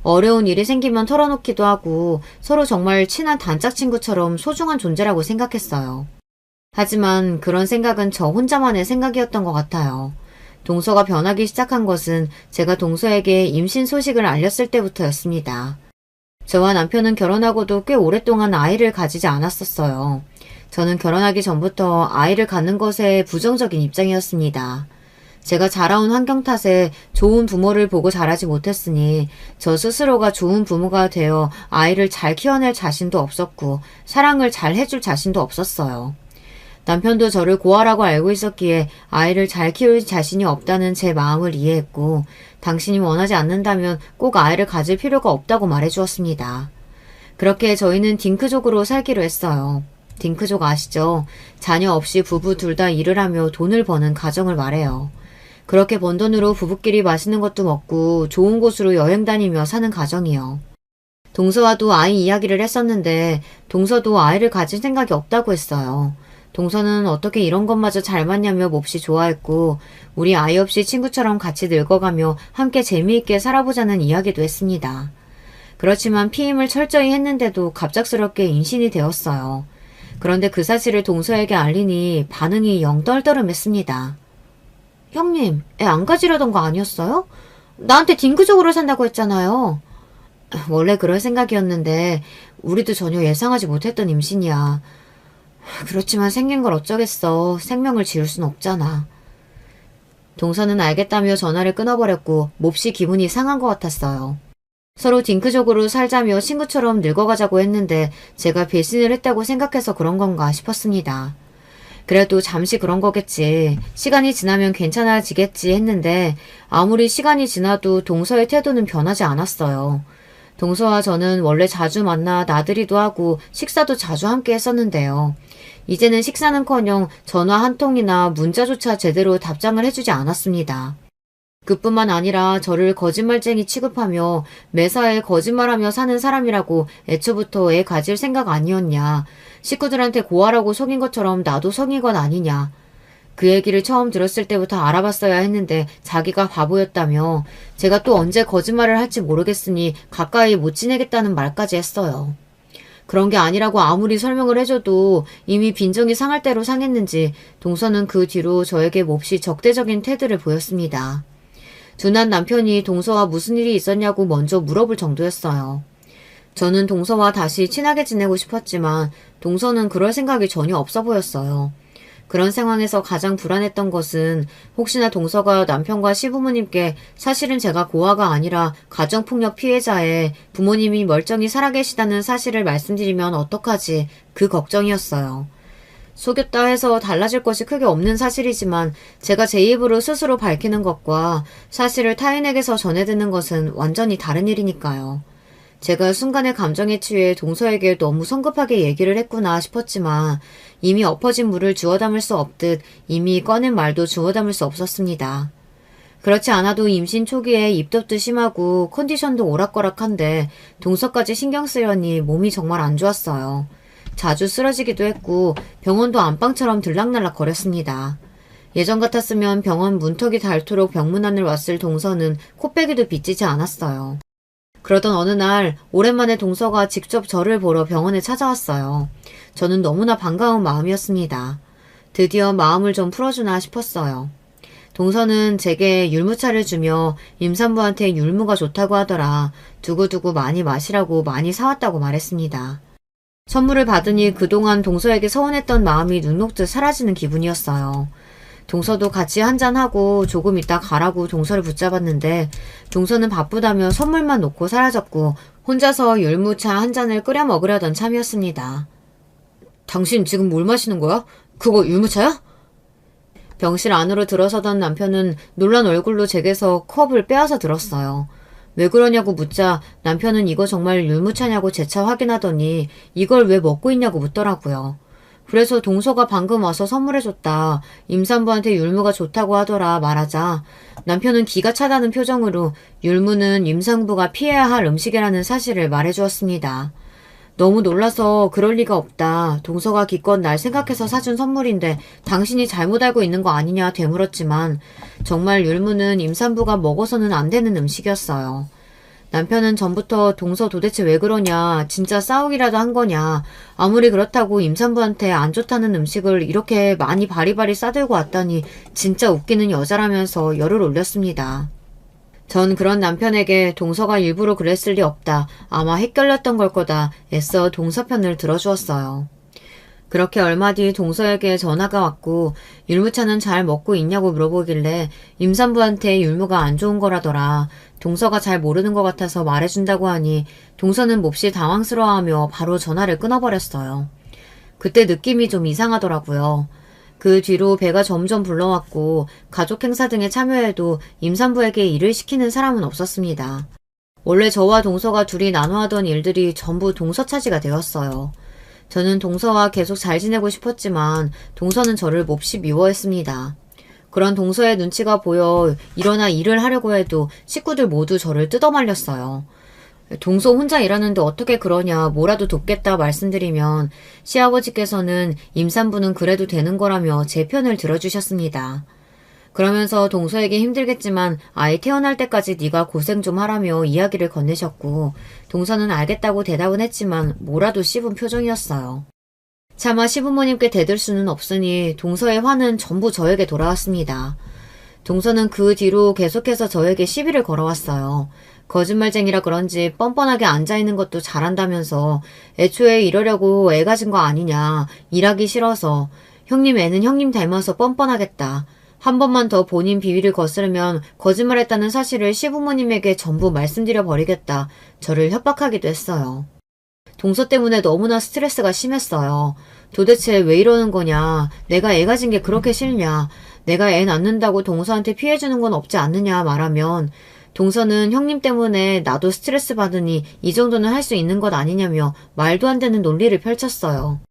어려운 일이 생기면 털어놓기도 하고 서로 정말 친한 단짝 친구처럼 소중한 존재라고 생각했어요. 하지만 그런 생각은 저 혼자만의 생각이었던 것 같아요. 동서가 변하기 시작한 것은 제가 동서에게 임신 소식을 알렸을 때부터였습니다. 저와 남편은 결혼하고도 꽤 오랫동안 아이를 가지지 않았었어요. 저는 결혼하기 전부터 아이를 갖는 것에 부정적인 입장이었습니다. 제가 자라온 환경 탓에 좋은 부모를 보고 자라지 못했으니 저 스스로가 좋은 부모가 되어 아이를 잘 키워낼 자신도 없었고 사랑을 잘 해줄 자신도 없었어요. 남편도 저를 고아라고 알고 있었기에 아이를 잘 키울 자신이 없다는 제 마음을 이해했고 당신이 원하지 않는다면 꼭 아이를 가질 필요가 없다고 말해주었습니다. 그렇게 저희는 딩크족으로 살기로 했어요. 딩크족 아시죠? 자녀 없이 부부 둘 다 일을 하며 돈을 버는 가정을 말해요. 그렇게 번 돈으로 부부끼리 맛있는 것도 먹고 좋은 곳으로 여행 다니며 사는 가정이요. 동서와도 아이 이야기를 했었는데 동서도 아이를 가질 생각이 없다고 했어요. 동서는 어떻게 이런 것마저 잘 맞냐며 몹시 좋아했고 우리 아이 없이 친구처럼 같이 늙어가며 함께 재미있게 살아보자는 이야기도 했습니다. 그렇지만 피임을 철저히 했는데도 갑작스럽게 임신이 되었어요. 그런데 그 사실을 동서에게 알리니 반응이 영 떨떠름했습니다. 형님, 애 안 가지려던 거 아니었어요? 나한테 딩크족으로 산다고 했잖아요. 원래 그럴 생각이었는데 우리도 전혀 예상하지 못했던 임신이야. 그렇지만 생긴 걸 어쩌겠어. 생명을 지울 순 없잖아. 동서는 알겠다며 전화를 끊어버렸고 몹시 기분이 상한 것 같았어요. 서로 딩크족으로 살자며 친구처럼 늙어가자고 했는데 제가 배신을 했다고 생각해서 그런 건가 싶었습니다. 그래도 잠시 그런 거겠지. 시간이 지나면 괜찮아지겠지 했는데 아무리 시간이 지나도 동서의 태도는 변하지 않았어요. 동서와 저는 원래 자주 만나 나들이도 하고 식사도 자주 함께 했었는데요. 이제는 식사는커녕 전화 한 통이나 문자조차 제대로 답장을 해주지 않았습니다. 그뿐만 아니라 저를 거짓말쟁이 취급하며 매사에 거짓말하며 사는 사람이라고 애초부터 애 가질 생각 아니었냐. 식구들한테 고아라고 속인 것처럼 나도 속인 건 아니냐. 그 얘기를 처음 들었을 때부터 알아봤어야 했는데 자기가 바보였다며 제가 또 언제 거짓말을 할지 모르겠으니 가까이 못 지내겠다는 말까지 했어요. 그런 게 아니라고 아무리 설명을 해줘도 이미 빈정이 상할 대로 상했는지 동서는 그 뒤로 저에게 몹시 적대적인 태도를 보였습니다. 둔한 남편이 동서와 무슨 일이 있었냐고 먼저 물어볼 정도였어요. 저는 동서와 다시 친하게 지내고 싶었지만 동서는 그럴 생각이 전혀 없어 보였어요. 그런 상황에서 가장 불안했던 것은 혹시나 동서가 남편과 시부모님께 사실은 제가 고아가 아니라 가정폭력 피해자에 부모님이 멀쩡히 살아계시다는 사실을 말씀드리면 어떡하지 그 걱정이었어요. 속였다 해서 달라질 것이 크게 없는 사실이지만 제가 제 입으로 스스로 밝히는 것과 사실을 타인에게서 전해 듣는 것은 완전히 다른 일이니까요. 제가 순간의 감정에 취해 동서에게 너무 성급하게 얘기를 했구나 싶었지만 이미 엎어진 물을 주워 담을 수 없듯 이미 꺼낸 말도 주워 담을 수 없었습니다. 그렇지 않아도 임신 초기에 입덧도 심하고 컨디션도 오락가락한데 동서까지 신경 쓰려니 몸이 정말 안 좋았어요. 자주 쓰러지기도 했고 병원도 안방처럼 들락날락 거렸습니다. 예전 같았으면 병원 문턱이 닳도록 병문안을 왔을 동서는 코빼기도 빚지지 않았어요. 그러던 어느 날 오랜만에 동서가 직접 저를 보러 병원에 찾아왔어요. 저는 너무나 반가운 마음이었습니다. 드디어 마음을 좀 풀어주나 싶었어요. 동서는 제게 율무차를 주며 임산부한테 율무가 좋다고 하더라. 두고두고 많이 마시라고 많이 사왔다고 말했습니다. 선물을 받으니 그동안 동서에게 서운했던 마음이 눈 녹듯 사라지는 기분이었어요. 동서도 같이 한잔하고 조금 있다 가라고 동서를 붙잡았는데 동서는 바쁘다며 선물만 놓고 사라졌고 혼자서 율무차 한 잔을 끓여 먹으려던 참이었습니다. 당신 지금 뭘 마시는 거야? 그거 율무차야? 병실 안으로 들어서던 남편은 놀란 얼굴로 제게서 컵을 빼앗아 들었어요. 왜 그러냐고 묻자 남편은 이거 정말 율무차냐고 재차 확인하더니 이걸 왜 먹고 있냐고 묻더라고요. 그래서 동서가 방금 와서 선물해줬다. 임산부한테 율무가 좋다고 하더라 말하자 남편은 기가 차다는 표정으로 율무는 임산부가 피해야 할 음식이라는 사실을 말해주었습니다. 너무 놀라서 그럴 리가 없다. 동서가 기껏 날 생각해서 사준 선물인데 당신이 잘못 알고 있는 거 아니냐 되물었지만 정말 율무는 임산부가 먹어서는 안 되는 음식이었어요. 남편은 전부터 동서 도대체 왜 그러냐, 진짜 싸우기라도 한 거냐, 아무리 그렇다고 임산부한테 안 좋다는 음식을 이렇게 많이 바리바리 싸들고 왔다니 진짜 웃기는 여자라면서 열을 올렸습니다. 전 그런 남편에게 동서가 일부러 그랬을 리 없다. 아마 헷갈렸던 걸 거다. 애써 동서 편을 들어주었어요. 그렇게 얼마 뒤 동서에게 전화가 왔고 율무차는 잘 먹고 있냐고 물어보길래 임산부한테 율무가 안 좋은 거라더라. 동서가 잘 모르는 것 같아서 말해준다고 하니 동서는 몹시 당황스러워하며 바로 전화를 끊어버렸어요. 그때 느낌이 좀 이상하더라고요. 그 뒤로 배가 점점 불러왔고 가족 행사 등에 참여해도 임산부에게 일을 시키는 사람은 없었습니다. 원래 저와 동서가 둘이 나눠하던 일들이 전부 동서 차지가 되었어요. 저는 동서와 계속 잘 지내고 싶었지만 동서는 저를 몹시 미워했습니다. 그런 동서의 눈치가 보여 일어나 일을 하려고 해도 식구들 모두 저를 뜯어말렸어요. 동서 혼자 일하는데 어떻게 그러냐 뭐라도 돕겠다 말씀드리면 시아버지께서는 임산부는 그래도 되는 거라며 제 편을 들어주셨습니다. 그러면서 동서에게 힘들겠지만 아이 태어날 때까지 네가 고생 좀 하라며 이야기를 건네셨고 동서는 알겠다고 대답은 했지만 뭐라도 씹은 표정이었어요. 차마 시부모님께 대들 수는 없으니 동서의 화는 전부 저에게 돌아왔습니다. 동서는 그 뒤로 계속해서 저에게 시비를 걸어왔어요. 거짓말쟁이라 그런지 뻔뻔하게 앉아있는 것도 잘한다면서 애초에 이러려고 애 가진 거 아니냐, 일하기 싫어서, 형님 애는 형님 닮아서 뻔뻔하겠다. 한 번만 더 본인 비위를 거스르면 거짓말했다는 사실을 시부모님에게 전부 말씀드려 버리겠다. 저를 협박하기도 했어요. 동서 때문에 너무나 스트레스가 심했어요. 도대체 왜 이러는 거냐, 내가 애 가진 게 그렇게 싫냐, 내가 애 낳는다고 동서한테 피해주는 건 없지 않느냐 말하면 동서는 형님 때문에 나도 스트레스 받으니 이 정도는 할 수 있는 것 아니냐며 말도 안 되는 논리를 펼쳤어요.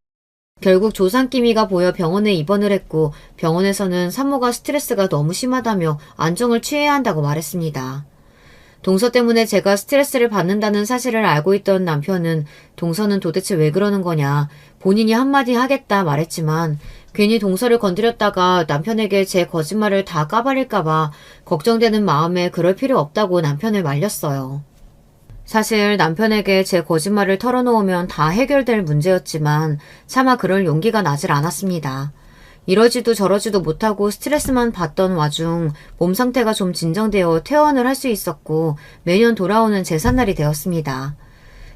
결국 조상기미가 보여 병원에 입원을 했고 병원에서는 산모가 스트레스가 너무 심하다며 안정을 취해야 한다고 말했습니다. 동서 때문에 제가 스트레스를 받는다는 사실을 알고 있던 남편은 동서는 도대체 왜 그러는 거냐, 본인이 한마디 하겠다 말했지만 괜히 동서를 건드렸다가 남편에게 제 거짓말을 다 까발릴까봐 걱정되는 마음에 그럴 필요 없다고 남편을 말렸어요. 사실 남편에게 제 거짓말을 털어놓으면 다 해결될 문제였지만 차마 그럴 용기가 나질 않았습니다. 이러지도 저러지도 못하고 스트레스만 받던 와중 몸 상태가 좀 진정되어 퇴원을 할 수 있었고 매년 돌아오는 제삿날이 되었습니다.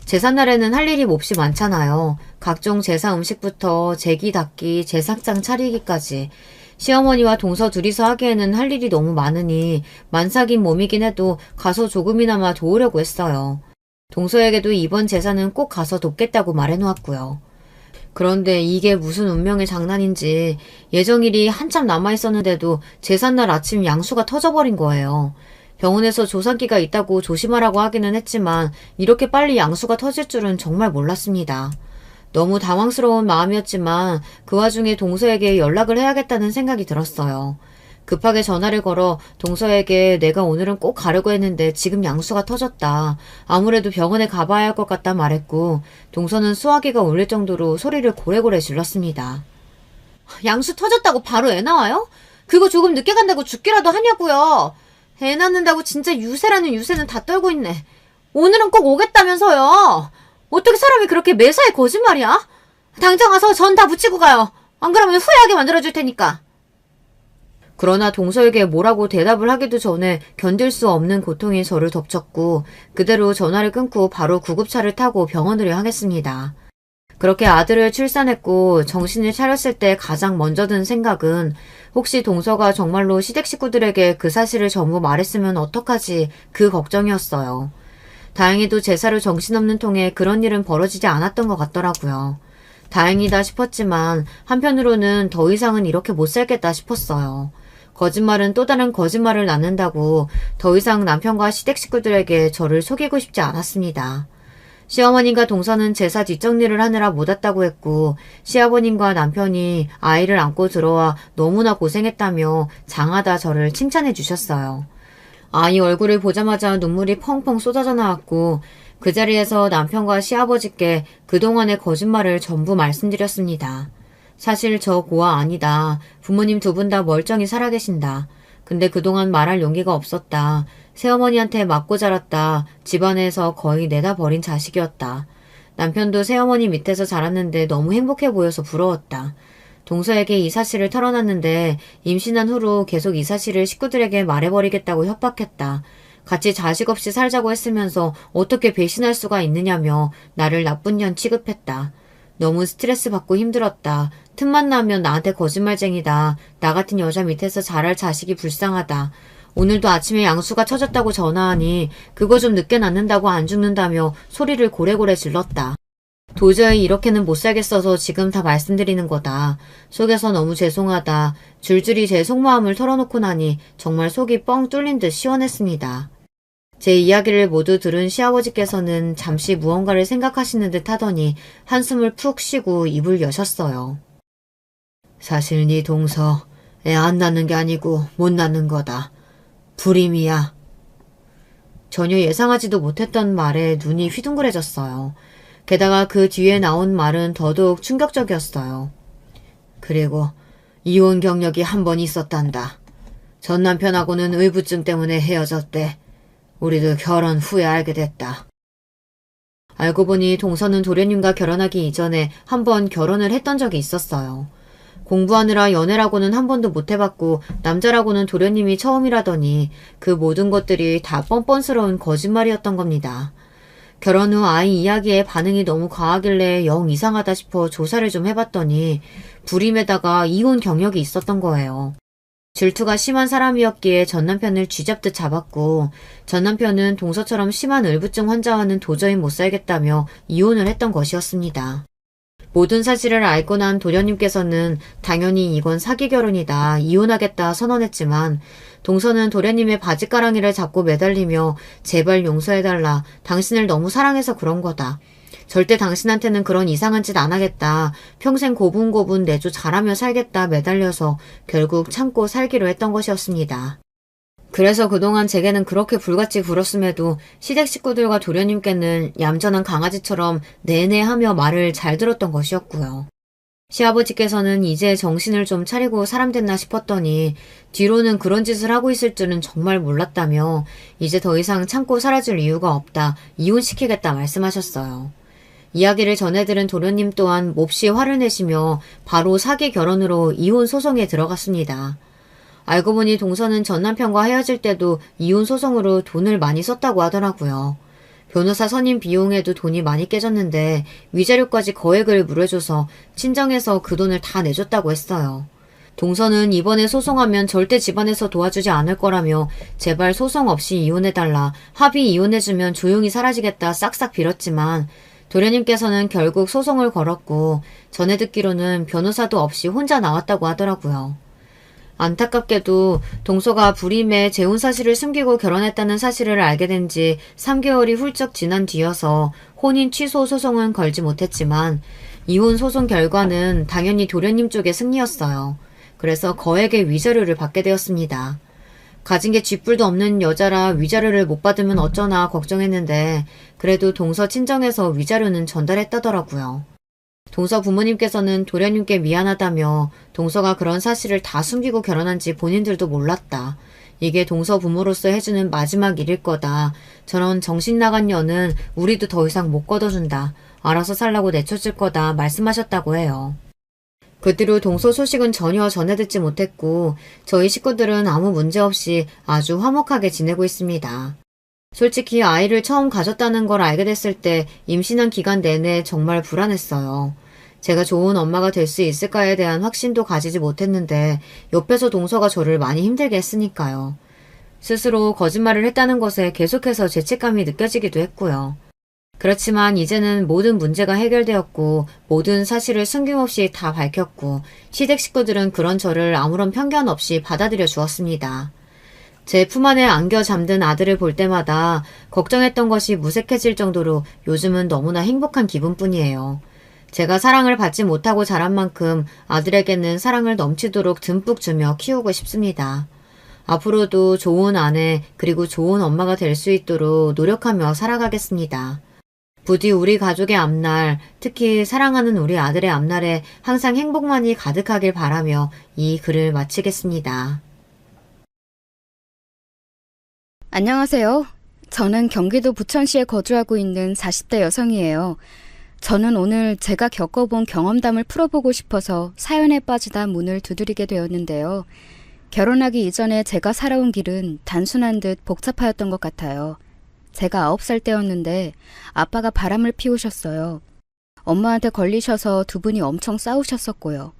제삿날에는 할 일이 몹시 많잖아요. 각종 제사 음식부터 제기 닦기, 제사장 차리기까지. 시어머니와 동서 둘이서 하기에는 할 일이 너무 많으니 만삭인 몸이긴 해도 가서 조금이나마 도우려고 했어요. 동서에게도 이번 제사는 꼭 가서 돕겠다고 말해놓았고요. 그런데 이게 무슨 운명의 장난인지 예정일이 한참 남아있었는데도 제삿날 아침 양수가 터져버린 거예요. 병원에서 조산기가 있다고 조심하라고 하기는 했지만 이렇게 빨리 양수가 터질 줄은 정말 몰랐습니다. 너무 당황스러운 마음이었지만 그 와중에 동서에게 연락을 해야겠다는 생각이 들었어요. 급하게 전화를 걸어 동서에게 내가 오늘은 꼭 가려고 했는데 지금 양수가 터졌다. 아무래도 병원에 가봐야 할 것 같다 말했고 동서는 수화기가 울릴 정도로 소리를 고래고래 질렀습니다. 양수 터졌다고 바로 애 나와요? 그거 조금 늦게 간다고 죽기라도 하냐고요. 애 낳는다고 진짜 유세라는 유세는 다 떨고 있네. 오늘은 꼭 오겠다면서요. 어떻게 사람이 그렇게 매사에 거짓말이야? 당장 와서 전 다 붙이고 가요. 안 그러면 후회하게 만들어줄 테니까. 그러나 동서에게 뭐라고 대답을 하기도 전에 견딜 수 없는 고통이 저를 덮쳤고 그대로 전화를 끊고 바로 구급차를 타고 병원으로 향했습니다. 그렇게 아들을 출산했고 정신을 차렸을 때 가장 먼저 든 생각은 혹시 동서가 정말로 시댁 식구들에게 그 사실을 전부 말했으면 어떡하지 그 걱정이었어요. 다행히도 제사로 정신없는 통에 그런 일은 벌어지지 않았던 것 같더라고요. 다행이다 싶었지만 한편으로는 더 이상은 이렇게 못 살겠다 싶었어요. 거짓말은 또 다른 거짓말을 낳는다고 더 이상 남편과 시댁 식구들에게 저를 속이고 싶지 않았습니다. 시어머님과 동서는 제사 뒷정리를 하느라 못 왔다고 했고 시아버님과 남편이 아이를 안고 들어와 너무나 고생했다며 장하다 저를 칭찬해 주셨어요. 아이 얼굴을 보자마자 눈물이 펑펑 쏟아져 나왔고 그 자리에서 남편과 시아버지께 그동안의 거짓말을 전부 말씀드렸습니다. 사실 저 고아 아니다. 부모님 두 분 다 멀쩡히 살아계신다. 근데 그동안 말할 용기가 없었다. 새어머니한테 맞고 자랐다. 집안에서 거의 내다 버린 자식이었다. 남편도 새어머니 밑에서 자랐는데 너무 행복해 보여서 부러웠다. 동서에게 이 사실을 털어놨는데 임신한 후로 계속 이 사실을 식구들에게 말해버리겠다고 협박했다. 같이 자식 없이 살자고 했으면서 어떻게 배신할 수가 있느냐며 나를 나쁜 년 취급했다. 너무 스트레스 받고 힘들었다. 틈만 나면 나한테 거짓말쟁이다. 나 같은 여자 밑에서 자랄 자식이 불쌍하다. 오늘도 아침에 양수가 쳐졌다고 전화하니 그거 좀 늦게 낳는다고 안 죽는다며 소리를 고래고래 질렀다. 도저히 이렇게는 못 살겠어서 지금 다 말씀드리는 거다. 속에서 너무 죄송하다. 줄줄이 제 속마음을 털어놓고 나니 정말 속이 뻥 뚫린 듯 시원했습니다. 제 이야기를 모두 들은 시아버지께서는 잠시 무언가를 생각하시는 듯 하더니 한숨을 푹 쉬고 입을 여셨어요. 사실 네 동서 애 안 낳는 게 아니고 못 낳는 거다. 불임이야. 전혀 예상하지도 못했던 말에 눈이 휘둥그레졌어요. 게다가 그 뒤에 나온 말은 더더욱 충격적이었어요. 그리고 이혼 경력이 한 번 있었단다. 전 남편하고는 의부증 때문에 헤어졌대. 우리도 결혼 후에 알게 됐다. 알고 보니 동서는 도련님과 결혼하기 이전에 한 번 결혼을 했던 적이 있었어요. 공부하느라 연애라고는 한 번도 못 해봤고 남자라고는 도련님이 처음이라더니 그 모든 것들이 다 뻔뻔스러운 거짓말이었던 겁니다. 결혼 후 아이 이야기에 반응이 너무 과하길래 영 이상하다 싶어 조사를 좀 해봤더니 불임에다가 이혼 경력이 있었던 거예요. 질투가 심한 사람이었기에 전 남편을 쥐잡듯 잡았고 전 남편은 동서처럼 심한 을부증 환자와는 도저히 못 살겠다며 이혼을 했던 것이었습니다. 모든 사실을 알고 난 도련님께서는 당연히 이건 사기 결혼이다, 이혼하겠다 선언했지만 동서는 도련님의 바지가랑이를 잡고 매달리며 제발 용서해달라, 당신을 너무 사랑해서 그런 거다. 절대 당신한테는 그런 이상한 짓 안 하겠다. 평생 고분고분 내조 잘하며 살겠다 매달려서 결국 참고 살기로 했던 것이었습니다. 그래서 그동안 제게는 그렇게 불같이 굴었음에도 시댁 식구들과 도련님께는 얌전한 강아지처럼 내내 하며 말을 잘 들었던 것이었고요. 시아버지께서는 이제 정신을 좀 차리고 사람 됐나 싶었더니 뒤로는 그런 짓을 하고 있을 줄은 정말 몰랐다며 이제 더 이상 참고 사라질 이유가 없다, 이혼시키겠다 말씀하셨어요. 이야기를 전해들은 도련님 또한 몹시 화를 내시며 바로 사기 결혼으로 이혼 소송에 들어갔습니다. 알고 보니 동서는 전 남편과 헤어질 때도 이혼 소송으로 돈을 많이 썼다고 하더라고요. 변호사 선임 비용에도 돈이 많이 깨졌는데 위자료까지 거액을 물어줘서 친정에서 그 돈을 다 내줬다고 했어요. 동서는 이번에 소송하면 절대 집안에서 도와주지 않을 거라며 제발 소송 없이 이혼해달라, 합의 이혼해주면 조용히 사라지겠다 싹싹 빌었지만 도련님께서는 결국 소송을 걸었고 전해 듣기로는 변호사도 없이 혼자 나왔다고 하더라고요. 안타깝게도 동서가 불임에 재혼 사실을 숨기고 결혼했다는 사실을 알게 된 지 3개월이 훌쩍 지난 뒤여서 혼인 취소 소송은 걸지 못했지만 이혼 소송 결과는 당연히 도련님 쪽의 승리였어요. 그래서 거액의 위자료를 받게 되었습니다. 가진 게 쥐뿔도 없는 여자라 위자료를 못 받으면 어쩌나 걱정했는데 그래도 동서 친정에서 위자료는 전달했다더라고요. 동서 부모님께서는 도련님께 미안하다며 동서가 그런 사실을 다 숨기고 결혼한지 본인들도 몰랐다. 이게 동서 부모로서 해주는 마지막 일일 거다. 저런 정신 나간 년은 우리도 더 이상 못 걷어준다. 알아서 살라고 내쫓을 거다 말씀하셨다고 해요. 그 뒤로 동서 소식은 전혀 전해듣지 못했고 저희 식구들은 아무 문제 없이 아주 화목하게 지내고 있습니다. 솔직히 아이를 처음 가졌다는 걸 알게 됐을 때 임신한 기간 내내 정말 불안했어요. 제가 좋은 엄마가 될 수 있을까에 대한 확신도 가지지 못했는데 옆에서 동서가 저를 많이 힘들게 했으니까요. 스스로 거짓말을 했다는 것에 계속해서 죄책감이 느껴지기도 했고요. 그렇지만 이제는 모든 문제가 해결되었고 모든 사실을 숨김없이 다 밝혔고 시댁 식구들은 그런 저를 아무런 편견 없이 받아들여 주었습니다. 제 품 안에 안겨 잠든 아들을 볼 때마다 걱정했던 것이 무색해질 정도로 요즘은 너무나 행복한 기분뿐이에요. 제가 사랑을 받지 못하고 자란 만큼 아들에게는 사랑을 넘치도록 듬뿍 주며 키우고 싶습니다. 앞으로도 좋은 아내 그리고 좋은 엄마가 될 수 있도록 노력하며 살아가겠습니다. 부디 우리 가족의 앞날, 특히 사랑하는 우리 아들의 앞날에 항상 행복만이 가득하길 바라며 이 글을 마치겠습니다. 안녕하세요. 저는 경기도 부천시에 거주하고 있는 40대 여성이에요. 저는 오늘 제가 겪어본 경험담을 풀어보고 싶어서 사연에 빠지다 문을 두드리게 되었는데요. 결혼하기 이전에 제가 살아온 길은 단순한 듯 복잡하였던 것 같아요. 제가 9살 때였는데 아빠가 바람을 피우셨어요. 엄마한테 걸리셔서 두 분이 엄청 싸우셨었고요.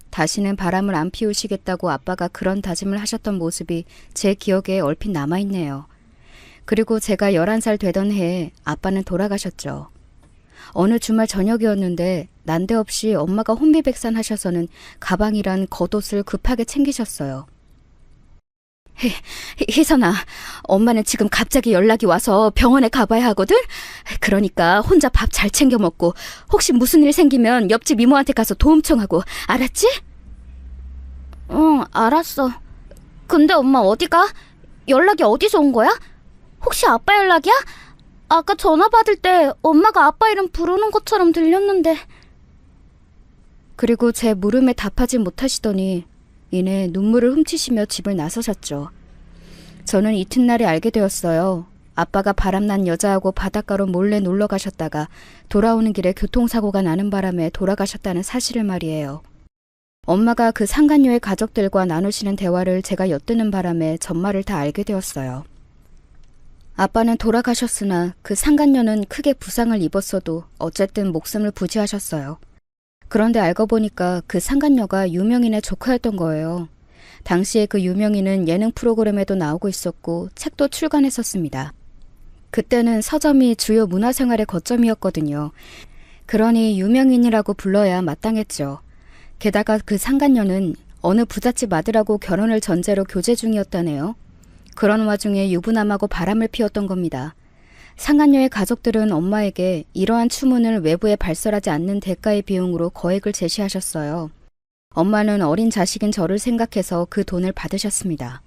다시는 바람을 안 피우시겠다고 아빠가 그런 다짐을 하셨던 모습이 제 기억에 얼핏 남아있네요. 그리고 제가 11살 되던 해에 아빠는 돌아가셨죠. 어느 주말 저녁이었는데 난데없이 엄마가 혼비백산하셔서는 가방이란 겉옷을 급하게 챙기셨어요. 희선아, 엄마는 지금 갑자기 연락이 와서 병원에 가봐야 하거든? 그러니까 혼자 밥 잘 챙겨 먹고 혹시 무슨 일 생기면 옆집 이모한테 가서 도움 청하고, 알았지? 응, 알았어. 근데 엄마 어디가? 연락이 어디서 온 거야? 혹시 아빠 연락이야? 아까 전화 받을 때 엄마가 아빠 이름 부르는 것처럼 들렸는데. 그리고 제 물음에 답하지 못하시더니 이내 눈물을 훔치시며 집을 나서셨죠. 저는 이튿날에 알게 되었어요. 아빠가 바람난 여자하고 바닷가로 몰래 놀러 가셨다가 돌아오는 길에 교통사고가 나는 바람에 돌아가셨다는 사실을 말이에요. 엄마가 그 상간녀의 가족들과 나누시는 대화를 제가 엿드는 바람에 전말을 다 알게 되었어요. 아빠는 돌아가셨으나 그 상간녀는 크게 부상을 입었어도 어쨌든 목숨을 부지하셨어요. 그런데 알고 보니까 그 상간녀가 유명인의 조카였던 거예요. 당시에 그 유명인은 예능 프로그램에도 나오고 있었고 책도 출간했었습니다. 그때는 서점이 주요 문화생활의 거점이었거든요. 그러니 유명인이라고 불러야 마땅했죠. 게다가 그 상간녀는 어느 부잣집 아들하고 결혼을 전제로 교제 중이었다네요. 그런 와중에 유부남하고 바람을 피웠던 겁니다. 상간녀의 가족들은 엄마에게 이러한 추문을 외부에 발설하지 않는 대가의 비용으로 거액을 제시하셨어요. 엄마는 어린 자식인 저를 생각해서 그 돈을 받으셨습니다.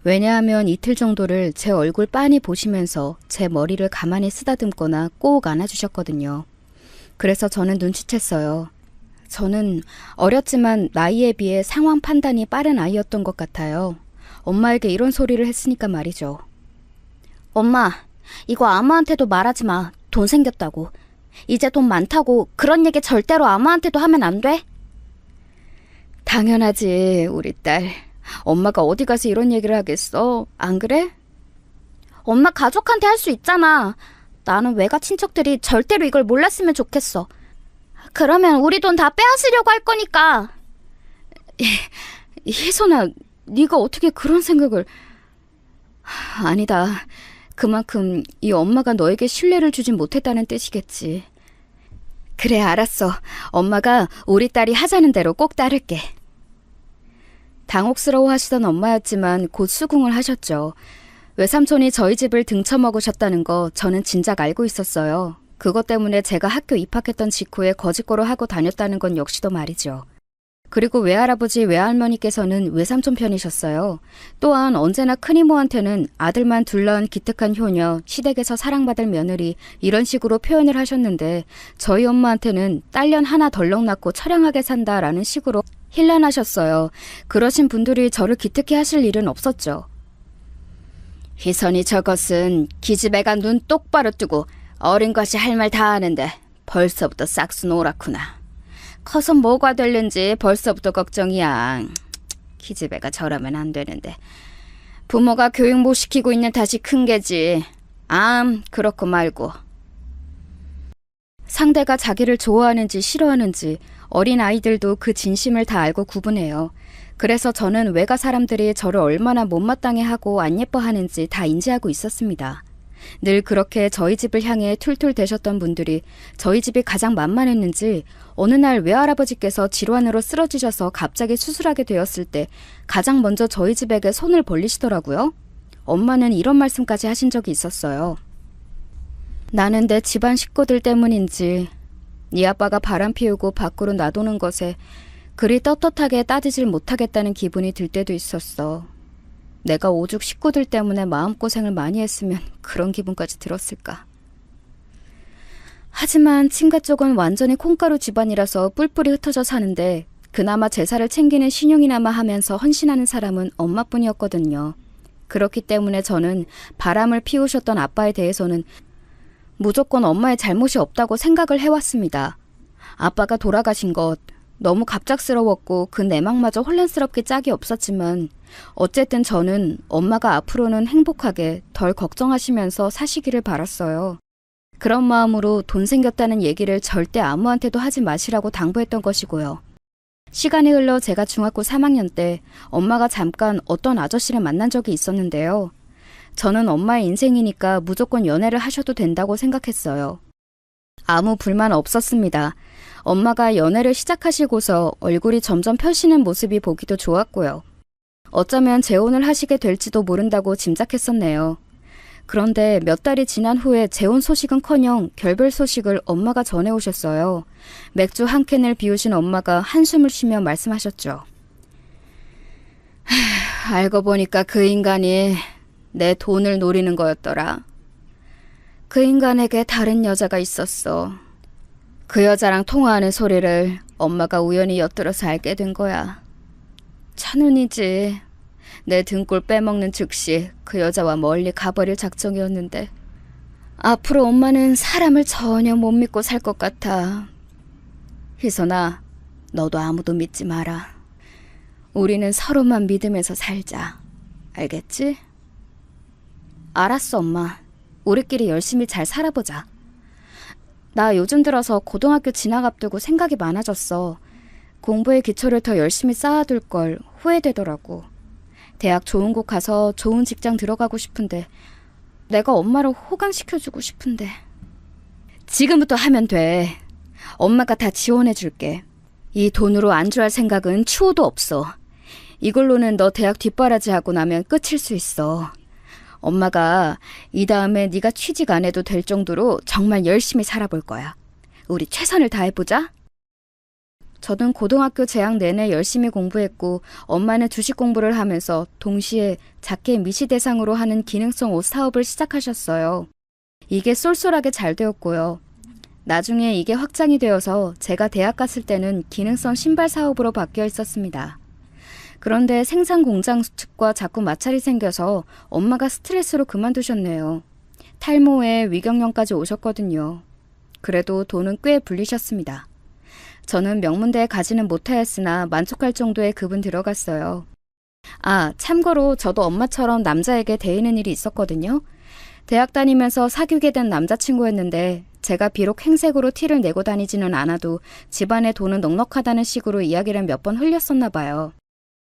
왜냐하면 이틀 정도를 제 얼굴 빤히 보시면서 제 머리를 가만히 쓰다듬거나 꼭 안아주셨거든요. 그래서 저는 눈치챘어요. 저는 어렸지만 나이에 비해 상황 판단이 빠른 아이였던 것 같아요. 엄마에게 이런 소리를 했으니까 말이죠. 엄마, 이거 아무한테도 말하지 마. 돈 생겼다고. 이제 돈 많다고 그런 얘기 절대로 아무한테도 하면 안 돼? 당연하지, 우리 딸. 엄마가 어디 가서 이런 얘기를 하겠어? 안 그래? 엄마 가족한테 할 수 있잖아. 나는 외가 친척들이 절대로 이걸 몰랐으면 좋겠어. 그러면 우리 돈 다 빼앗으려고 할 거니까. 희선아, 네가 어떻게 그런 생각을... 아니다. 그만큼 이 엄마가 너에게 신뢰를 주진 못했다는 뜻이겠지. 그래, 알았어. 엄마가 우리 딸이 하자는 대로 꼭 따를게. 당혹스러워 하시던 엄마였지만 곧 수긍을 하셨죠. 외삼촌이 저희 집을 등쳐먹으셨다는 거 저는 진작 알고 있었어요. 그것 때문에 제가 학교 입학했던 직후에 거짓고로 하고 다녔다는 건 역시도 말이죠. 그리고 외할아버지 외할머니께서는 외삼촌 편이셨어요. 또한 언제나 큰이모한테는 아들만 둘 낳은 기특한 효녀, 시댁에서 사랑받을 며느리 이런 식으로 표현을 하셨는데 저희 엄마한테는 딸년 하나 덜렁 낳고 처량하게 산다라는 식으로 힐난하셨어요. 그러신 분들이 저를 기특해 하실 일은 없었죠. 희선이 저것은 기집애가 눈 똑바로 뜨고 어린 것이 할 말 다 하는데 벌써부터 싹수 노랗구나. 커서 뭐가 될는지 벌써부터 걱정이야. 기집애가 저러면 안 되는데. 부모가 교육 못 시키고 있는 탓이 큰 게지. 그렇고 말고. 상대가 자기를 좋아하는지 싫어하는지 어린 아이들도 그 진심을 다 알고 구분해요. 그래서 저는 외가 사람들이 저를 얼마나 못마땅해하고 안 예뻐하는지 다 인지하고 있었습니다. 늘 그렇게 저희 집을 향해 툴툴 대셨던 분들이 저희 집이 가장 만만했는지 어느 날 외할아버지께서 질환으로 쓰러지셔서 갑자기 수술하게 되었을 때 가장 먼저 저희 집에게 손을 벌리시더라고요. 엄마는 이런 말씀까지 하신 적이 있었어요. 나는 내 집안 식구들 때문인지 네 아빠가 바람 피우고 밖으로 놔두는 것에 그리 떳떳하게 따지질 못하겠다는 기분이 들 때도 있었어. 내가 오죽 식구들 때문에 마음고생을 많이 했으면 그런 기분까지 들었을까. 하지만 친가 쪽은 완전히 콩가루 집안이라서 뿔뿔이 흩어져 사는데 그나마 제사를 챙기는 신용이나마 하면서 헌신하는 사람은 엄마뿐이었거든요. 그렇기 때문에 저는 바람을 피우셨던 아빠에 대해서는 무조건 엄마의 잘못이 없다고 생각을 해왔습니다. 아빠가 돌아가신 것 너무 갑작스러웠고 그 내막마저 혼란스럽게 짝이 없었지만 어쨌든 저는 엄마가 앞으로는 행복하게 덜 걱정하시면서 사시기를 바랐어요. 그런 마음으로 돈 생겼다는 얘기를 절대 아무한테도 하지 마시라고 당부했던 것이고요. 시간이 흘러 제가 중학교 3학년 때 엄마가 잠깐 어떤 아저씨를 만난 적이 있었는데요. 저는 엄마의 인생이니까 무조건 연애를 하셔도 된다고 생각했어요. 아무 불만 없었습니다. 엄마가 연애를 시작하시고서 얼굴이 점점 펴시는 모습이 보기도 좋았고요. 어쩌면 재혼을 하시게 될지도 모른다고 짐작했었네요. 그런데 몇 달이 지난 후에 재혼 소식은커녕 결별 소식을 엄마가 전해오셨어요. 맥주 한 캔을 비우신 엄마가 한숨을 쉬며 말씀하셨죠. 알고 보니까 그 인간이 내 돈을 노리는 거였더라. 그 인간에게 다른 여자가 있었어. 그 여자랑 통화하는 소리를 엄마가 우연히 엿들어서 알게 된 거야. 천운이지. 내 등골 빼먹는 즉시 그 여자와 멀리 가버릴 작정이었는데 앞으로 엄마는 사람을 전혀 못 믿고 살 것 같아. 희선아, 너도 아무도 믿지 마라. 우리는 서로만 믿으면서 살자. 알겠지? 알았어, 엄마. 우리끼리 열심히 잘 살아보자. 나 요즘 들어서 고등학교 진학 앞두고 생각이 많아졌어. 공부의 기초를 더 열심히 쌓아둘 걸 후회되더라고. 대학 좋은 곳 가서 좋은 직장 들어가고 싶은데 내가 엄마를 호강시켜주고 싶은데. 지금부터 하면 돼. 엄마가 다 지원해줄게. 이 돈으로 안주할 생각은 추호도 없어. 이걸로는 너 대학 뒷바라지하고 나면 끝일 수 있어. 엄마가 이 다음에 네가 취직 안 해도 될 정도로 정말 열심히 살아볼 거야. 우리 최선을 다해보자. 저는 고등학교 재학 내내 열심히 공부했고 엄마는 주식 공부를 하면서 동시에 작게 미시 대상으로 하는 기능성 옷 사업을 시작하셨어요. 이게 쏠쏠하게 잘 되었고요. 나중에 이게 확장이 되어서 제가 대학 갔을 때는 기능성 신발 사업으로 바뀌어 있었습니다. 그런데 생산 공장 측과 자꾸 마찰이 생겨서 엄마가 스트레스로 그만두셨네요. 탈모에 위경련까지 오셨거든요. 그래도 돈은 꽤 불리셨습니다. 저는 명문대에 가지는 못하였으나 만족할 정도의 급은 들어갔어요. 참고로 저도 엄마처럼 남자에게 대이는 일이 있었거든요. 대학 다니면서 사귀게 된 남자친구였는데 제가 비록 행색으로 티를 내고 다니지는 않아도 집안에 돈은 넉넉하다는 식으로 이야기를 몇 번 흘렸었나 봐요.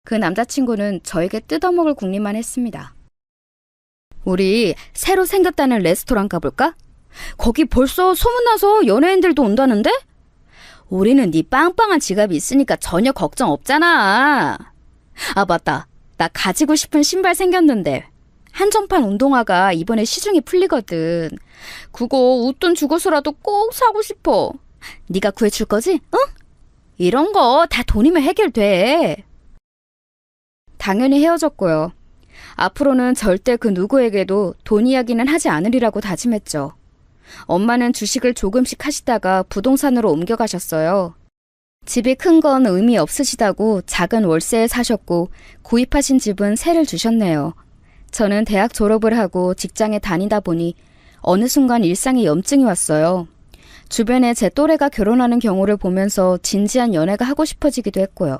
그 남자친구는 저에게 뜯어먹을 궁리만 했습니다. 우리 새로 생겼다는 레스토랑 가볼까? 거기 벌써 소문나서 연예인들도 온다는데? 우리는 네 빵빵한 지갑이 있으니까 전혀 걱정 없잖아. 맞다. 나 가지고 싶은 신발 생겼는데. 한정판 운동화가 이번에 시중에 풀리거든. 그거 웃돈 주고서라도 꼭 사고 싶어. 네가 구해줄 거지? 응? 이런 거 다 돈이면 해결돼. 당연히 헤어졌고요. 앞으로는 절대 그 누구에게도 돈 이야기는 하지 않으리라고 다짐했죠. 엄마는 주식을 조금씩 하시다가 부동산으로 옮겨가셨어요. 집이 큰 건 의미 없으시다고 작은 월세에 사셨고 구입하신 집은 세를 주셨네요. 저는 대학 졸업을 하고 직장에 다니다 보니 어느 순간 일상에 염증이 왔어요. 주변에 제 또래가 결혼하는 경우를 보면서 진지한 연애가 하고 싶어지기도 했고요.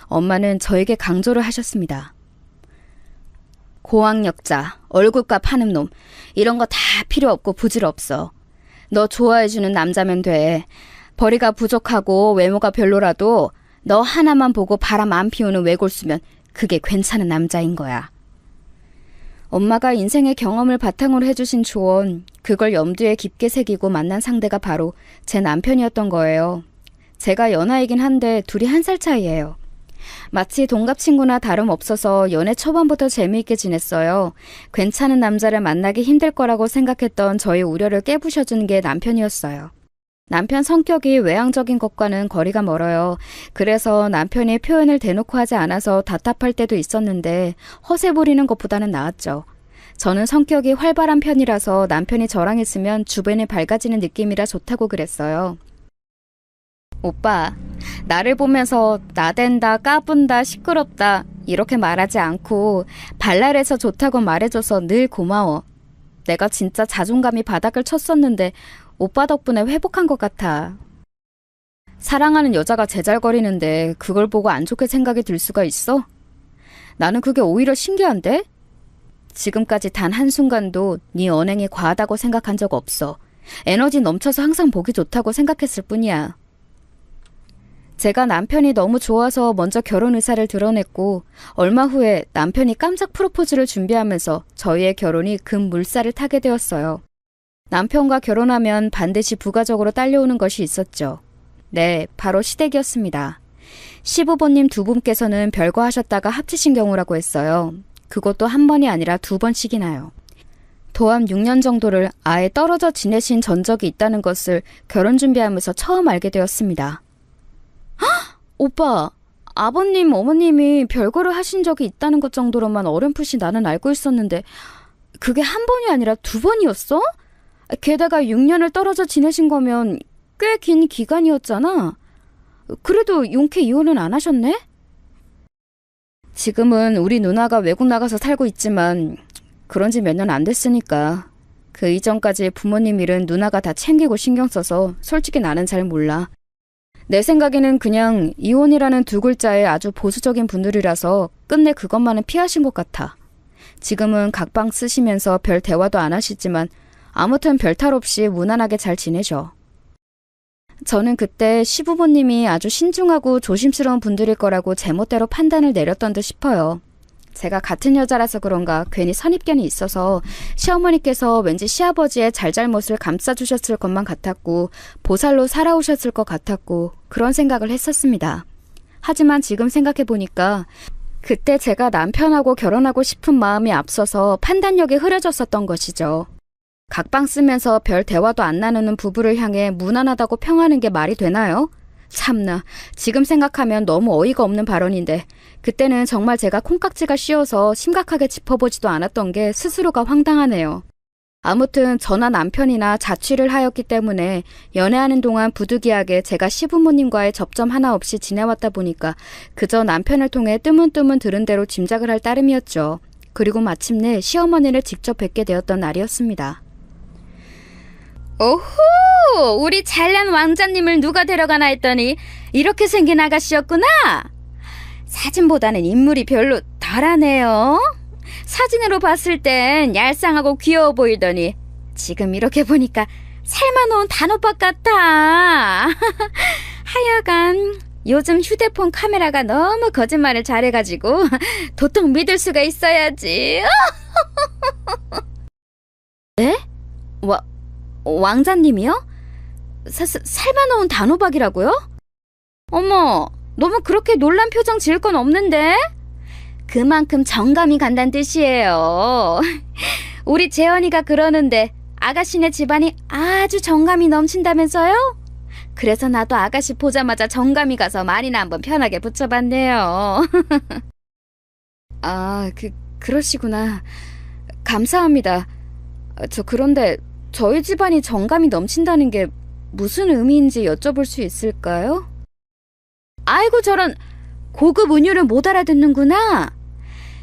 엄마는 저에게 강조를 하셨습니다. 고학력자, 얼굴값 하는 놈, 이런 거 다 필요 없고 부질없어. 너 좋아해주는 남자면 돼. 벌이가 부족하고 외모가 별로라도 너 하나만 보고 바람 안 피우는 외골수면 그게 괜찮은 남자인 거야. 엄마가 인생의 경험을 바탕으로 해주신 조언, 그걸 염두에 깊게 새기고 만난 상대가 바로 제 남편이었던 거예요. 제가 연하이긴 한데 둘이 1살 차이예요. 마치 동갑 친구나 다름없어서 연애 초반부터 재미있게 지냈어요. 괜찮은 남자를 만나기 힘들 거라고 생각했던 저의 우려를 깨부셔준 게 남편이었어요. 남편 성격이 외향적인 것과는 거리가 멀어요. 그래서 남편이 표현을 대놓고 하지 않아서 답답할 때도 있었는데 허세 부리는 것보다는 나았죠. 저는 성격이 활발한 편이라서 남편이 저랑 있으면 주변이 밝아지는 느낌이라 좋다고 그랬어요. 오빠, 나를 보면서 나댄다, 까분다, 시끄럽다 이렇게 말하지 않고 발랄해서 좋다고 말해줘서 늘 고마워. 내가 진짜 자존감이 바닥을 쳤었는데 오빠 덕분에 회복한 것 같아. 사랑하는 여자가 제잘거리는데 그걸 보고 안 좋게 생각이 들 수가 있어? 나는 그게 오히려 신기한데? 지금까지 단 한순간도 네 언행이 과하다고 생각한 적 없어. 에너지 넘쳐서 항상 보기 좋다고 생각했을 뿐이야. 제가 남편이 너무 좋아서 먼저 결혼 의사를 드러냈고 얼마 후에 남편이 깜짝 프로포즈를 준비하면서 저희의 결혼이 급물살을 타게 되었어요. 남편과 결혼하면 반드시 부가적으로 딸려오는 것이 있었죠. 네, 바로 시댁이었습니다. 시부모님 두 분께서는 별거 하셨다가 합치신 경우라고 했어요. 그것도 한 번이 아니라 2번씩이나요. 도합 6년 정도를 아예 떨어져 지내신 전적이 있다는 것을 결혼 준비하면서 처음 알게 되었습니다. 헉! 오빠, 아버님, 어머님이 별거를 하신 적이 있다는 것 정도로만 어렴풋이 나는 알고 있었는데 그게 한 번이 아니라 2번이었어? 게다가 6년을 떨어져 지내신 거면 꽤 긴 기간이었잖아. 그래도 용케 이혼은 안 하셨네? 지금은 우리 누나가 외국 나가서 살고 있지만 그런 지 몇 년 안 됐으니까. 그 이전까지 부모님 일은 누나가 다 챙기고 신경 써서 솔직히 나는 잘 몰라. 내 생각에는 그냥 이혼이라는 2글자에 아주 보수적인 분들이라서 끝내 그것만은 피하신 것 같아. 지금은 각방 쓰시면서 별 대화도 안 하시지만 아무튼 별탈 없이 무난하게 잘 지내셔. 저는 그때 시부모님이 아주 신중하고 조심스러운 분들일 거라고 제멋대로 판단을 내렸던 듯 싶어요. 제가 같은 여자라서 그런가 괜히 선입견이 있어서 시어머니께서 왠지 시아버지의 잘잘못을 감싸주셨을 것만 같았고 보살로 살아오셨을 것 같았고 그런 생각을 했었습니다. 하지만 지금 생각해보니까 그때 제가 남편하고 결혼하고 싶은 마음이 앞서서 판단력이 흐려졌었던 것이죠. 각방 쓰면서 별 대화도 안 나누는 부부를 향해 무난하다고 평하는 게 말이 되나요? 참나, 지금 생각하면 너무 어이가 없는 발언인데 그때는 정말 제가 콩깍지가 씌어서 심각하게 짚어보지도 않았던 게 스스로가 황당하네요. 아무튼 저나 남편이나 자취를 하였기 때문에 연애하는 동안 부득이하게 제가 시부모님과의 접점 하나 없이 지내왔다 보니까 그저 남편을 통해 뜨문뜨문 들은 대로 짐작을 할 따름이었죠. 그리고 마침내 시어머니를 직접 뵙게 되었던 날이었습니다. 오호! 우리 잘난 왕자님을 누가 데려가나 했더니 이렇게 생긴 아가씨였구나! 사진보다는 인물이 별로 덜하네요. 사진으로 봤을 땐 얄쌍하고 귀여워 보이더니 지금 이렇게 보니까 삶아놓은 단호박 같아. 하여간 요즘 휴대폰 카메라가 너무 거짓말을 잘해가지고 도통 믿을 수가 있어야지. 네? 왕자님이요? 삶아놓은 단호박이라고요? 어머, 너무 그렇게 놀란 표정 지을 건 없는데? 그만큼 정감이 간다는 뜻이에요. 우리 재현이가 그러는데 아가씨네 집안이 아주 정감이 넘친다면서요? 그래서 나도 아가씨 보자마자 정감이 가서 말이나 한번 편하게 붙여봤네요. 아, 그러시구나. 감사합니다. 그런데 저희 집안이 정감이 넘친다는 게 무슨 의미인지 여쭤볼 수 있을까요? 아이고, 저런 고급 은유를 못 알아듣는구나.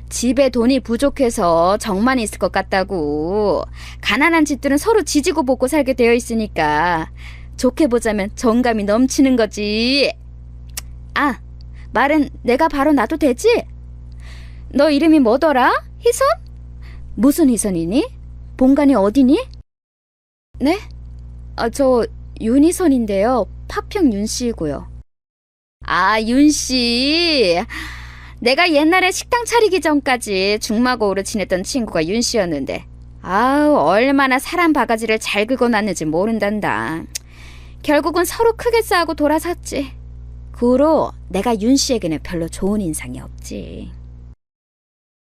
집에 돈이 부족해서 정만 있을 것 같다고. 가난한 집들은 서로 지지고 볶고 살게 되어 있으니까 좋게 보자면 정감이 넘치는 거지. 아, 말은 내가 바로 놔도 되지? 너 이름이 뭐더라? 희선? 무슨 희선이니? 본관이 어디니? 네? 저 윤희선인데요. 파평 윤씨이고요. 아, 윤씨. 내가 옛날에 식당 차리기 전까지 중마고우로 지냈던 친구가 윤씨였는데 아우, 얼마나 사람 바가지를 잘 긁어놨는지 모른단다. 결국은 서로 크게 싸우고 돌아섰지. 그 후로 내가 윤씨에게는 별로 좋은 인상이 없지.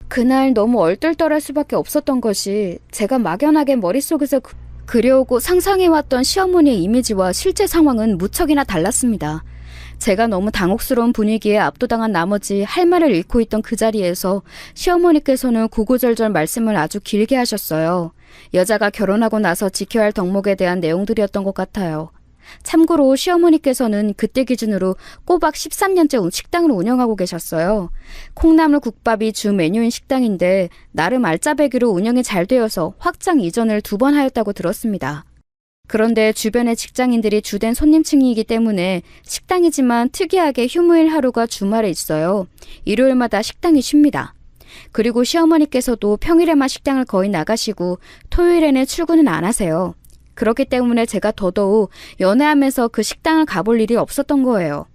그날 너무 얼떨떨할 수밖에 없었던 것이 제가 막연하게 머릿속에서 그려오고 상상해왔던 시어머니의 이미지와 실제 상황은 무척이나 달랐습니다. 제가 너무 당혹스러운 분위기에 압도당한 나머지 할 말을 잃고 있던 그 자리에서 시어머니께서는 구구절절 말씀을 아주 길게 하셨어요. 여자가 결혼하고 나서 지켜야 할 덕목에 대한 내용들이었던 것 같아요. 참고로 시어머니께서는 그때 기준으로 꼬박 13년째 식당을 운영하고 계셨어요. 콩나물 국밥이 주 메뉴인 식당인데 나름 알짜배기로 운영이 잘 되어서 확장 이전을 2번 하였다고 들었습니다. 그런데 주변의 직장인들이 주된 손님층이기 때문에 식당이지만 특이하게 휴무일 하루가 주말에 있어요. 일요일마다 식당이 쉽니다. 그리고 시어머니께서도 평일에만 식당을 거의 나가시고 토요일에는 출근은 안 하세요. 그렇기 때문에 제가 더더욱 연애하면서 그 식당을 가볼 일이 없었던 거예요.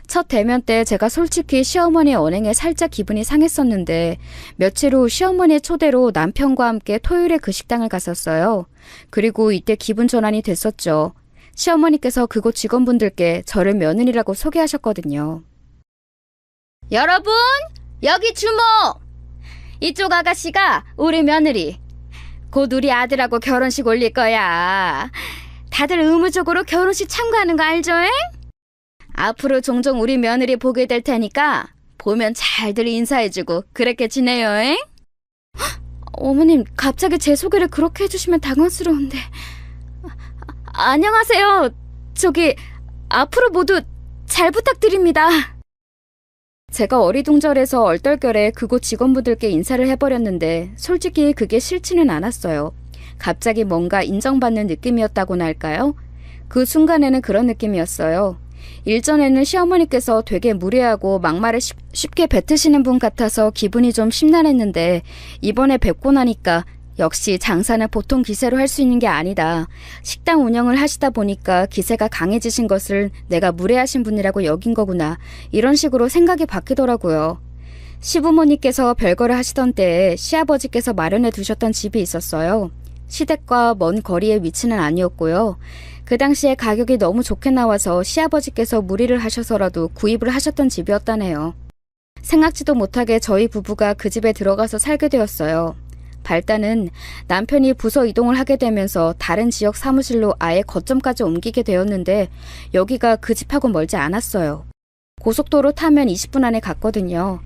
첫 대면 때 제가 솔직히 시어머니의 언행에 살짝 기분이 상했었는데 며칠 후 시어머니의 초대로 남편과 함께 토요일에 그 식당을 갔었어요. 그리고 이때 기분 전환이 됐었죠. 시어머니께서 그곳 직원분들께 저를 며느리라고 소개하셨거든요. 여러분, 여기 주목! 이쪽 아가씨가 우리 며느리. 곧 우리 아들하고 결혼식 올릴 거야. 다들 의무적으로 결혼식 참가하는 거 알죠? 잉? 앞으로 종종 우리 며느리 보게 될 테니까 보면 잘들 인사해주고 그렇게 지내요. 잉? 어머님, 갑자기 제 소개를 그렇게 해주시면 당황스러운데. 안녕하세요. 저기 앞으로 모두 잘 부탁드립니다. 제가 어리둥절해서 얼떨결에 그곳 직원분들께 인사를 해버렸는데 솔직히 그게 싫지는 않았어요. 갑자기 뭔가 인정받는 느낌이었다고나 할까요? 그 순간에는 그런 느낌이었어요. 일전에는 시어머니께서 되게 무례하고 막말을 쉽게 뱉으시는 분 같아서 기분이 좀 심란했는데 이번에 뵙고 나니까 역시 장사는 보통 기세로 할 수 있는 게 아니다. 식당 운영을 하시다 보니까 기세가 강해지신 것을 내가 무례하신 분이라고 여긴 거구나. 이런 식으로 생각이 바뀌더라고요. 시부모님께서 별거를 하시던 때에 시아버지께서 마련해 두셨던 집이 있었어요. 시댁과 먼 거리의 위치는 아니었고요. 그 당시에 가격이 너무 좋게 나와서 시아버지께서 무리를 하셔서라도 구입을 하셨던 집이었다네요. 생각지도 못하게 저희 부부가 그 집에 들어가서 살게 되었어요. 발단은 남편이 부서 이동을 하게 되면서 다른 지역 사무실로 아예 거점까지 옮기게 되었는데 여기가 그 집하고 멀지 않았어요. 고속도로 타면 20분 안에 갔거든요.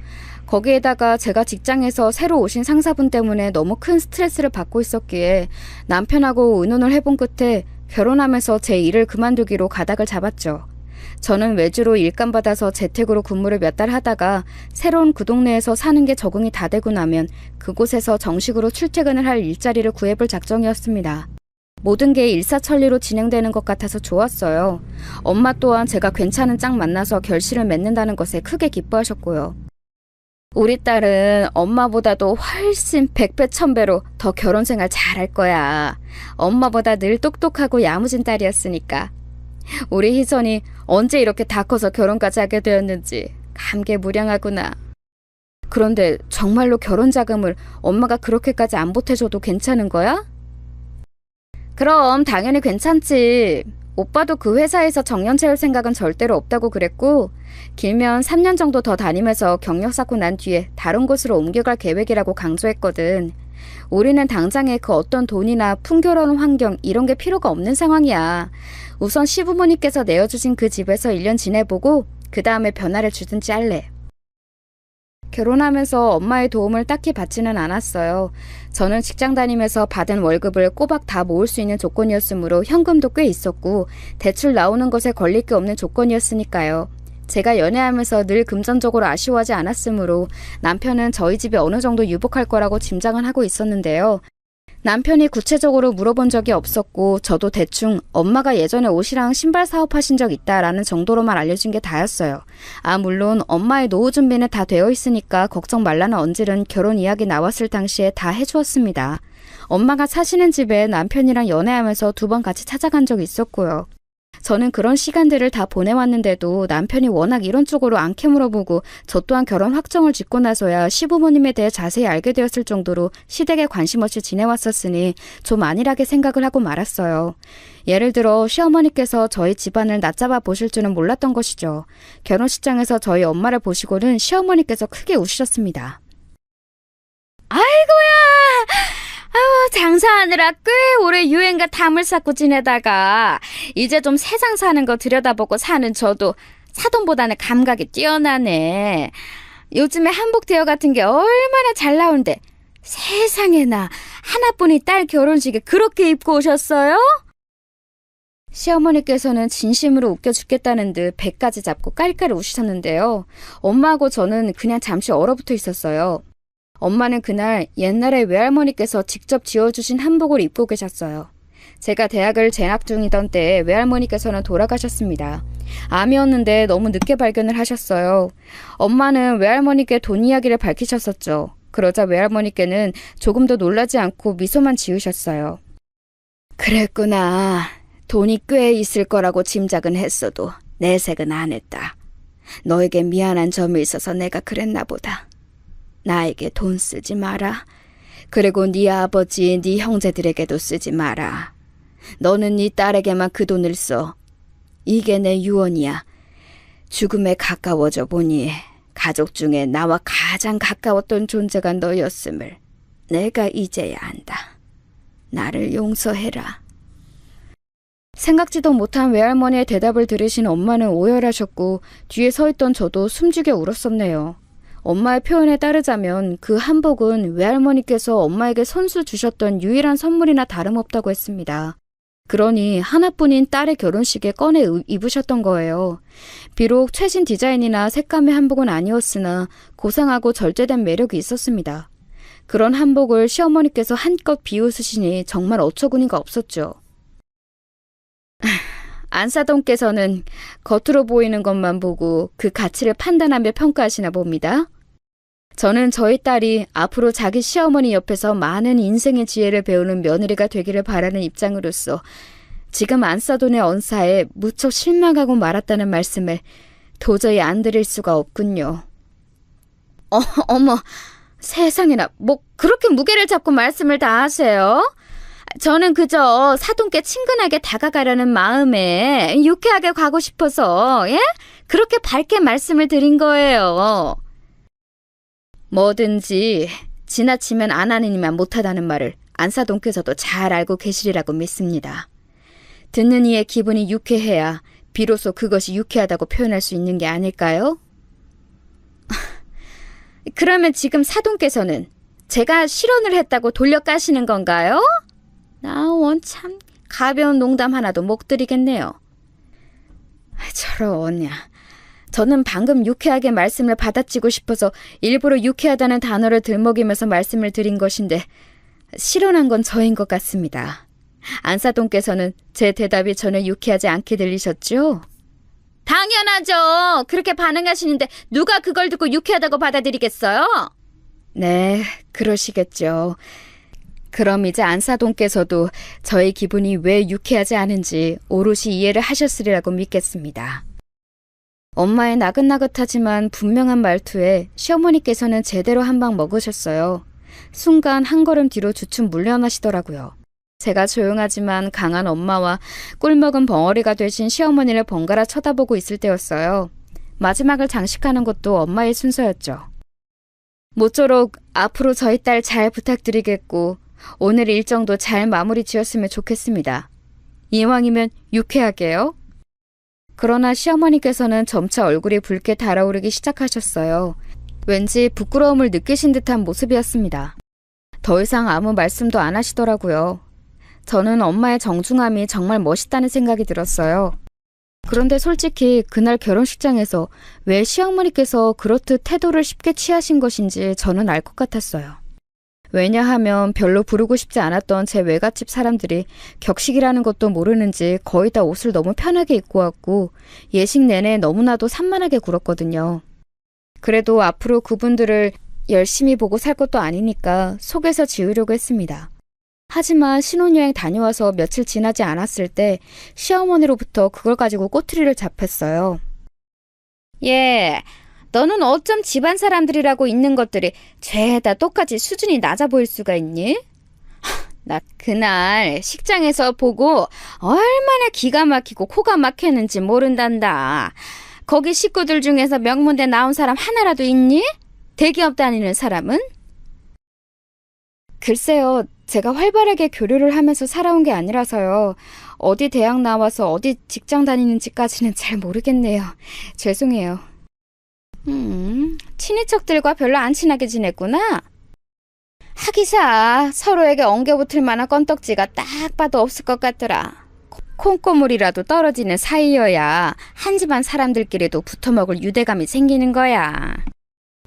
거기에다가 제가 직장에서 새로 오신 상사분 때문에 너무 큰 스트레스를 받고 있었기에 남편하고 의논을 해본 끝에 결혼하면서 제 일을 그만두기로 가닥을 잡았죠. 저는 외주로 일감받아서 재택으로 근무를 몇 달 하다가 새로운 그 동네에서 사는 게 적응이 다 되고 나면 그곳에서 정식으로 출퇴근을 할 일자리를 구해볼 작정이었습니다. 모든 게 일사천리로 진행되는 것 같아서 좋았어요. 엄마 또한 제가 괜찮은 짝 만나서 결실을 맺는다는 것에 크게 기뻐하셨고요. 우리 딸은 엄마보다도 훨씬 100배 1000배로 더 결혼생활 잘할 거야. 엄마보다 늘 똑똑하고 야무진 딸이었으니까. 우리 희선이 언제 이렇게 다 커서 결혼까지 하게 되었는지 감개무량하구나. 그런데 정말로 결혼 자금을 엄마가 그렇게까지 안 보태줘도 괜찮은 거야? 그럼 당연히 괜찮지. 오빠도 그 회사에서 정년 채울 생각은 절대로 없다고 그랬고 길면 3년 정도 더 다니면서 경력 쌓고 난 뒤에 다른 곳으로 옮겨갈 계획이라고 강조했거든. 우리는 당장에 그 어떤 돈이나 풍요로운 환경 이런 게 필요가 없는 상황이야. 우선 시부모님께서 내어주신 그 집에서 1년 지내보고 그 다음에 변화를 주든지 할래. 결혼하면서 엄마의 도움을 딱히 받지는 않았어요. 저는 직장 다니면서 받은 월급을 꼬박 다 모을 수 있는 조건이었으므로 현금도 꽤 있었고 대출 나오는 것에 걸릴 게 없는 조건이었으니까요. 제가 연애하면서 늘 금전적으로 아쉬워하지 않았으므로 남편은 저희 집에 어느 정도 유복할 거라고 짐작은 하고 있었는데요. 남편이 구체적으로 물어본 적이 없었고 저도 대충 엄마가 예전에 옷이랑 신발 사업하신 적 있다라는 정도로만 알려진 게 다였어요. 물론 엄마의 노후 준비는 다 되어 있으니까 걱정 말라는 언질은 결혼 이야기 나왔을 당시에 다 해주었습니다. 엄마가 사시는 집에 남편이랑 연애하면서 2번 같이 찾아간 적이 있었고요. 저는 그런 시간들을 다 보내왔는데도 남편이 워낙 이런 쪽으로 않게 물어보고 저 또한 결혼 확정을 짓고 나서야 시부모님에 대해 자세히 알게 되었을 정도로 시댁에 관심 없이 지내왔었으니 좀 안일하게 생각을 하고 말았어요. 예를 들어 시어머니께서 저희 집안을 낮잡아 보실 줄은 몰랐던 것이죠. 결혼식장에서 저희 엄마를 보시고는 시어머니께서 크게 우시셨습니다. 아이고야! 장사하느라 꽤 오래 유행가 담을 쌓고 지내다가 이제 좀 세상 사는 거 들여다보고 사는 저도 사돈보다는 감각이 뛰어나네. 요즘에 한복 대여 같은 게 얼마나 잘 나오는데 세상에나 하나뿐인 딸 결혼식에 그렇게 입고 오셨어요? 시어머니께서는 진심으로 웃겨 죽겠다는 듯 배까지 잡고 깔깔 웃으셨는데요. 엄마하고 저는 그냥 잠시 얼어붙어 있었어요. 엄마는 그날 옛날에 외할머니께서 직접 지어주신 한복을 입고 계셨어요. 제가 대학을 재학 중이던 때에 외할머니께서는 돌아가셨습니다. 암이었는데 너무 늦게 발견을 하셨어요. 엄마는 외할머니께 돈 이야기를 밝히셨었죠. 그러자 외할머니께는 조금 더 놀라지 않고 미소만 지으셨어요. 그랬구나. 돈이 꽤 있을 거라고 짐작은 했어도 내색은 안 했다. 너에게 미안한 점이 있어서 내가 그랬나 보다. 나에게 돈 쓰지 마라. 그리고 네 아버지, 네 형제들에게도 쓰지 마라. 너는 네 딸에게만 그 돈을 써. 이게 내 유언이야. 죽음에 가까워져 보니 가족 중에 나와 가장 가까웠던 존재가 너였음을 내가 이제야 안다. 나를 용서해라. 생각지도 못한 외할머니의 대답을 들으신 엄마는 오열하셨고 뒤에 서 있던 저도 숨죽여 울었었네요. 엄마의 표현에 따르자면 그 한복은 외할머니께서 엄마에게 선수 주셨던 유일한 선물이나 다름없다고 했습니다. 그러니 하나뿐인 딸의 결혼식에 꺼내 입으셨던 거예요. 비록 최신 디자인이나 색감의 한복은 아니었으나 고상하고 절제된 매력이 있었습니다. 그런 한복을 시어머니께서 한껏 비웃으시니 정말 어처구니가 없었죠. 안사돈께서는 겉으로 보이는 것만 보고 그 가치를 판단하며 평가하시나 봅니다. 저는 저희 딸이 앞으로 자기 시어머니 옆에서 많은 인생의 지혜를 배우는 며느리가 되기를 바라는 입장으로서 지금 안사돈의 언사에 무척 실망하고 말았다는 말씀을 도저히 안 드릴 수가 없군요. 어머, 세상에나 뭐 그렇게 무게를 잡고 말씀을 다 하세요? 저는 그저 사돈께 친근하게 다가가려는 마음에 유쾌하게 가고 싶어서 그렇게 밝게 말씀을 드린 거예요. 뭐든지 지나치면 안 하느니만 못하다는 말을 안사돈께서도 잘 알고 계시리라고 믿습니다. 듣는 이의 기분이 유쾌해야 비로소 그것이 유쾌하다고 표현할 수 있는 게 아닐까요? 그러면 지금 사돈께서는 제가 실언을 했다고 돌려 까시는 건가요? 참 가벼운 농담 하나도 못 드리겠네요. 저러냐. 저는 방금 유쾌하게 말씀을 받아치고 싶어서 일부러 유쾌하다는 단어를 들먹이면서 말씀을 드린 것인데 실언한 건 저인 것 같습니다. 안사돈께서는 제 대답이 전혀 유쾌하지 않게 들리셨죠? 당연하죠. 그렇게 반응하시는데 누가 그걸 듣고 유쾌하다고 받아들이겠어요? 네, 그러시겠죠. 그럼 이제 안사돈께서도 저의 기분이 왜 유쾌하지 않은지 오롯이 이해를 하셨으리라고 믿겠습니다. 엄마의 나긋나긋하지만 분명한 말투에 시어머니께서는 제대로 한 방 먹으셨어요. 순간 한 걸음 뒤로 주춤 물러나시더라고요. 제가 조용하지만 강한 엄마와 꿀먹은 벙어리가 되신 시어머니를 번갈아 쳐다보고 있을 때였어요. 마지막을 장식하는 것도 엄마의 순서였죠. 모쪼록 앞으로 저희 딸 잘 부탁드리겠고 오늘 일정도 잘 마무리 지었으면 좋겠습니다. 이왕이면 유쾌하게요. 그러나 시어머니께서는 점차 얼굴이 붉게 달아오르기 시작하셨어요. 왠지 부끄러움을 느끼신 듯한 모습이었습니다. 더 이상 아무 말씀도 안 하시더라고요. 저는 엄마의 정중함이 정말 멋있다는 생각이 들었어요. 그런데 솔직히 그날 결혼식장에서 왜 시어머니께서 그렇듯 태도를 쉽게 취하신 것인지 저는 알 것 같았어요. 왜냐하면 별로 부르고 싶지 않았던 제 외갓집 사람들이 격식이라는 것도 모르는지 거의 다 옷을 너무 편하게 입고 왔고 예식 내내 너무나도 산만하게 굴었거든요. 그래도 앞으로 그분들을 열심히 보고 살 것도 아니니까 속에서 지으려고 했습니다. 하지만 신혼여행 다녀와서 며칠 지나지 않았을 때 시어머니로부터 그걸 가지고 꼬투리를 잡혔어요. 예, 너는 어쩜 집안 사람들이라고 있는 것들이 죄다 똑같이 수준이 낮아 보일 수가 있니? 나 그날 식장에서 보고 얼마나 기가 막히고 코가 막혔는지 모른단다. 거기 식구들 중에서 명문대 나온 사람 하나라도 있니? 대기업 다니는 사람은? 글쎄요, 제가 활발하게 교류를 하면서 살아온 게 아니라서요. 어디 대학 나와서 어디 직장 다니는지까지는 잘 모르겠네요. 죄송해요. 친인척들과 별로 안 친하게 지냈구나. 하기사 서로에게 엉겨붙을 만한 건덕지가 딱 봐도 없을 것 같더라. 콩고물이라도 떨어지는 사이여야 한 집안 사람들끼리도 붙어먹을 유대감이 생기는 거야.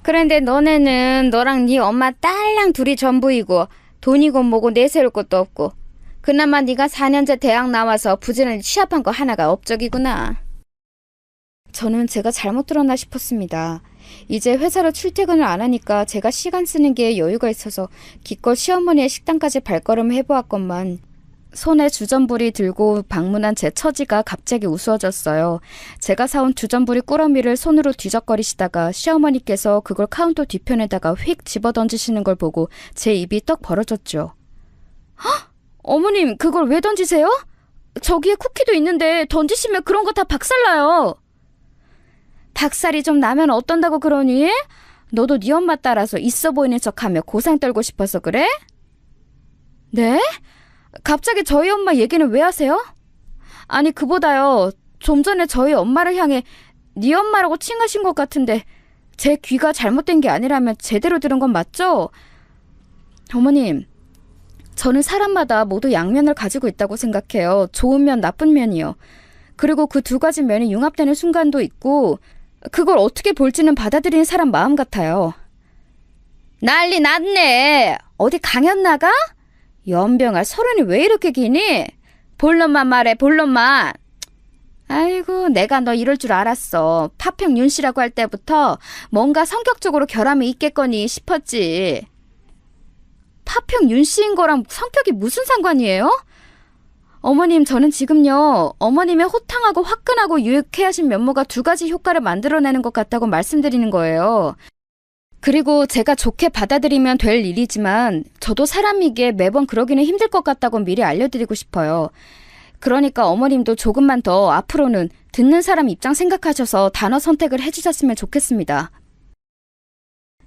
그런데 너네는 너랑 네 엄마 딸랑 둘이 전부이고 돈이고 뭐고 내세울 것도 없고 그나마 네가 4년제 대학 나와서 부지런히 취업한 거 하나가 업적이구나. 저는 제가 잘못 들었나 싶었습니다. 이제 회사로 출퇴근을 안 하니까 제가 시간 쓰는 게 여유가 있어서 기껏 시어머니의 식당까지 발걸음을 해보았건만 손에 주전부리 들고 방문한 제 처지가 갑자기 우스워졌어요. 제가 사온 주전부리 꾸러미를 손으로 뒤적거리시다가 시어머니께서 그걸 카운터 뒤편에다가 휙 집어던지시는 걸 보고 제 입이 떡 벌어졌죠. 헉! 어머님, 그걸 왜 던지세요? 저기에 쿠키도 있는데 던지시면 그런 거 다 박살나요. 박살이 좀 나면 어떤다고 그러니? 너도 네 엄마 따라서 있어 보이는 척하며 고상 떨고 싶어서 그래? 네? 갑자기 저희 엄마 얘기는 왜 하세요? 아니 그보다요. 좀 전에 저희 엄마를 향해 네 엄마라고 칭하신 것 같은데 제 귀가 잘못된 게 아니라면 제대로 들은 건 맞죠? 어머님, 저는 사람마다 모두 양면을 가지고 있다고 생각해요. 좋은 면, 나쁜 면이요. 그리고 그 두 가지 면이 융합되는 순간도 있고 그걸 어떻게 볼지는 받아들이는 사람 마음 같아요. 난리 났네. 어디 강연 나가? 연병아, 서른이 왜 이렇게 기니? 본론만 말해, 본론만. 아이고, 내가 너 이럴 줄 알았어. 파평 윤씨라고 할 때부터 뭔가 성격적으로 결함이 있겠거니 싶었지. 파평 윤씨인 거랑 성격이 무슨 상관이에요? 어머님, 저는 지금요, 어머님의 호탕하고 화끈하고 유쾌하신 면모가 두 가지 효과를 만들어내는 것 같다고 말씀드리는 거예요. 그리고 제가 좋게 받아들이면 될 일이지만 저도 사람이기에 매번 그러기는 힘들 것 같다고 미리 알려드리고 싶어요. 그러니까 어머님도 조금만 더 앞으로는 듣는 사람 입장 생각하셔서 단어 선택을 해주셨으면 좋겠습니다.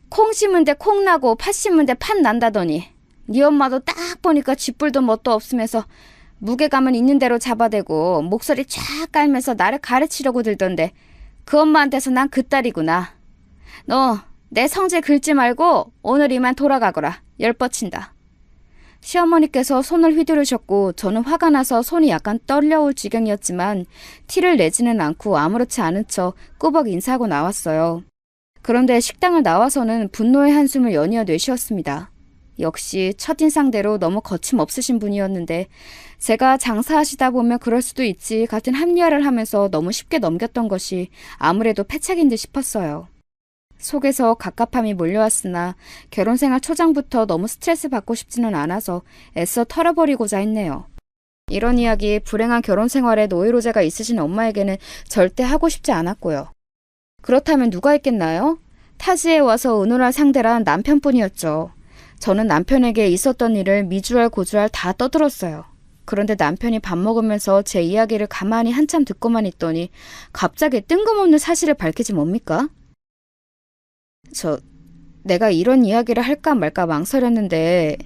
콩 심은 데 콩 나고 팥 심은 데 팥 난다더니 네 엄마도 딱 보니까 쥐뿔도 뭣도 없으면서 무게감은 있는 대로 잡아대고 목소리 쫙 깔면서 나를 가르치려고 들던데 그 엄마한테서 난 그 딸이구나. 너 내 성질 긁지 말고 오늘 이만 돌아가거라. 열 뻗친다. 시어머니께서 손을 휘두르셨고 저는 화가 나서 손이 약간 떨려올 지경이었지만 티를 내지는 않고 아무렇지 않은 척 꾸벅 인사하고 나왔어요. 그런데 식당을 나와서는 분노의 한숨을 연이어 내쉬었습니다. 역시 첫인상대로 너무 거침없으신 분이었는데 제가 장사하시다 보면 그럴 수도 있지 같은 합리화를 하면서 너무 쉽게 넘겼던 것이 아무래도 패착인 듯 싶었어요. 속에서 갑갑함이 몰려왔으나 결혼생활 초장부터 너무 스트레스 받고 싶지는 않아서 애써 털어버리고자 했네요. 이런 이야기 불행한 결혼생활에 노이로제가 있으신 엄마에게는 절대 하고 싶지 않았고요. 그렇다면 누가 있겠나요? 타지에 와서 의논할 상대란 남편뿐이었죠. 저는 남편에게 있었던 일을 미주알 고주알 다 떠들었어요. 그런데 남편이 밥 먹으면서 제 이야기를 가만히 한참 듣고만 있더니 갑자기 뜬금없는 사실을 밝히지 뭡니까? 내가 이런 이야기를 할까 말까 망설였는데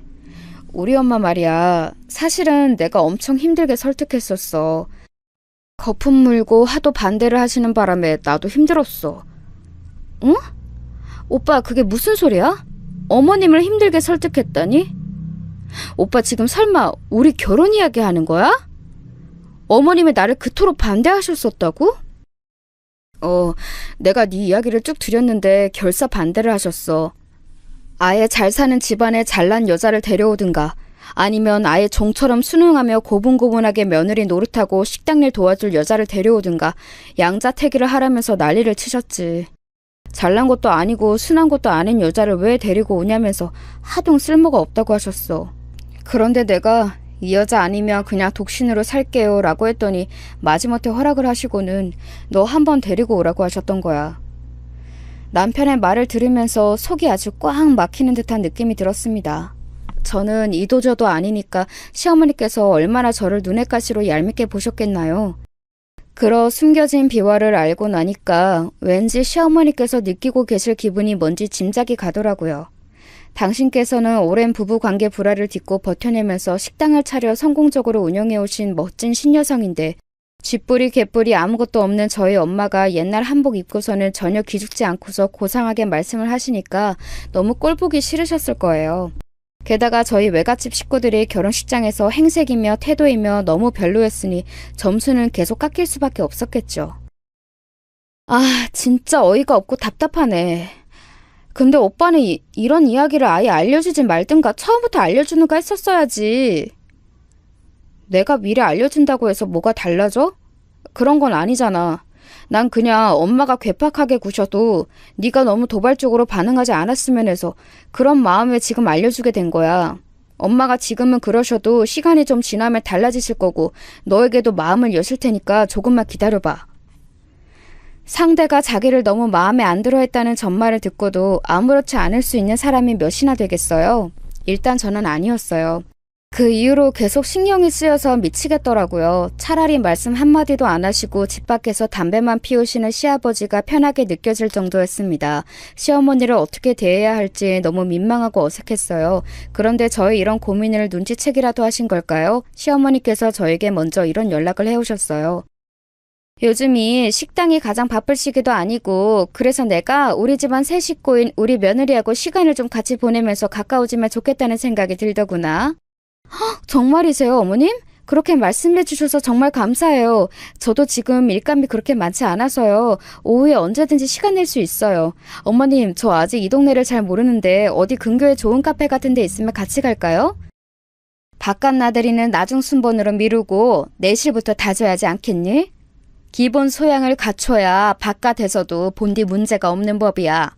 우리 엄마 말이야. 사실은 내가 엄청 힘들게 설득했었어. 거품 물고 하도 반대를 하시는 바람에 나도 힘들었어. 응? 오빠 그게 무슨 소리야? 어머님을 힘들게 설득했다니? 오빠 지금 설마 우리 결혼 이야기 하는 거야? 어머님이 나를 그토록 반대하셨었다고? 내가 네 이야기를 쭉 드렸는데 결사 반대를 하셨어. 아예 잘 사는 집안에 잘난 여자를 데려오든가 아니면 아예 종처럼 순응하며 고분고분하게 며느리 노릇하고 식당 일 도와줄 여자를 데려오든가 양자택일을 하라면서 난리를 치셨지. 잘난 것도 아니고 순한 것도 아닌 여자를 왜 데리고 오냐면서 하등 쓸모가 없다고 하셨어. 그런데 내가 이 여자 아니면 그냥 독신으로 살게요 라고 했더니 마지못해 허락을 하시고는 너 한번 데리고 오라고 하셨던 거야. 남편의 말을 들으면서 속이 아주 꽉 막히는 듯한 느낌이 들었습니다. 저는 이도저도 아니니까 시어머니께서 얼마나 저를 눈엣 가시로 얄밉게 보셨겠나요? 그러 숨겨진 비화를 알고 나니까 왠지 시어머니께서 느끼고 계실 기분이 뭔지 짐작이 가더라고요. 당신께서는 오랜 부부관계 불화를 딛고 버텨내면서 식당을 차려 성공적으로 운영해오신 멋진 신여성인데 쥐뿌리 개뿌리 아무것도 없는 저희 엄마가 옛날 한복 입고서는 전혀 기죽지 않고서 고상하게 말씀을 하시니까 너무 꼴보기 싫으셨을 거예요. 게다가 저희 외갓집 식구들이 결혼식장에서 행색이며 태도이며 너무 별로였으니 점수는 계속 깎일 수밖에 없었겠죠. 아, 진짜 어이가 없고 답답하네. 근데 오빠는 이런 이야기를 아예 알려주지 말든가 처음부터 알려주는가 했었어야지. 내가 미리 알려준다고 해서 뭐가 달라져? 그런 건 아니잖아. 난 그냥 엄마가 괴팍하게 구셔도 네가 너무 도발적으로 반응하지 않았으면 해서 그런 마음에 지금 알려주게 된 거야. 엄마가 지금은 그러셔도 시간이 좀 지나면 달라지실 거고 너에게도 마음을 여실 테니까 조금만 기다려봐. 상대가 자기를 너무 마음에 안 들어 했다는 전말을 듣고도 아무렇지 않을 수 있는 사람이 몇이나 되겠어요? 일단 저는 아니었어요. 그 이후로 계속 신경이 쓰여서 미치겠더라고요. 차라리 말씀 한마디도 안 하시고 집 밖에서 담배만 피우시는 시아버지가 편하게 느껴질 정도였습니다. 시어머니를 어떻게 대해야 할지 너무 민망하고 어색했어요. 그런데 저의 이런 고민을 눈치채기라도 하신 걸까요? 시어머니께서 저에게 먼저 이런 연락을 해오셨어요. 요즘이 식당이 가장 바쁠 시기도 아니고 그래서 내가 우리 집안 세 식구인 우리 며느리하고 시간을 좀 같이 보내면서 가까워지면 좋겠다는 생각이 들더구나. 정말이세요, 어머님? 그렇게 말씀해 주셔서 정말 감사해요. 저도 지금 일감이 그렇게 많지 않아서요. 오후에 언제든지 시간 낼 수 있어요. 어머님, 저 아직 이 동네를 잘 모르는데 어디 근교에 좋은 카페 같은 데 있으면 같이 갈까요? 바깥 나들이는 나중 순번으로 미루고 내실부터 다져야지 않겠니? 기본 소양을 갖춰야 바깥에서도 본디 문제가 없는 법이야.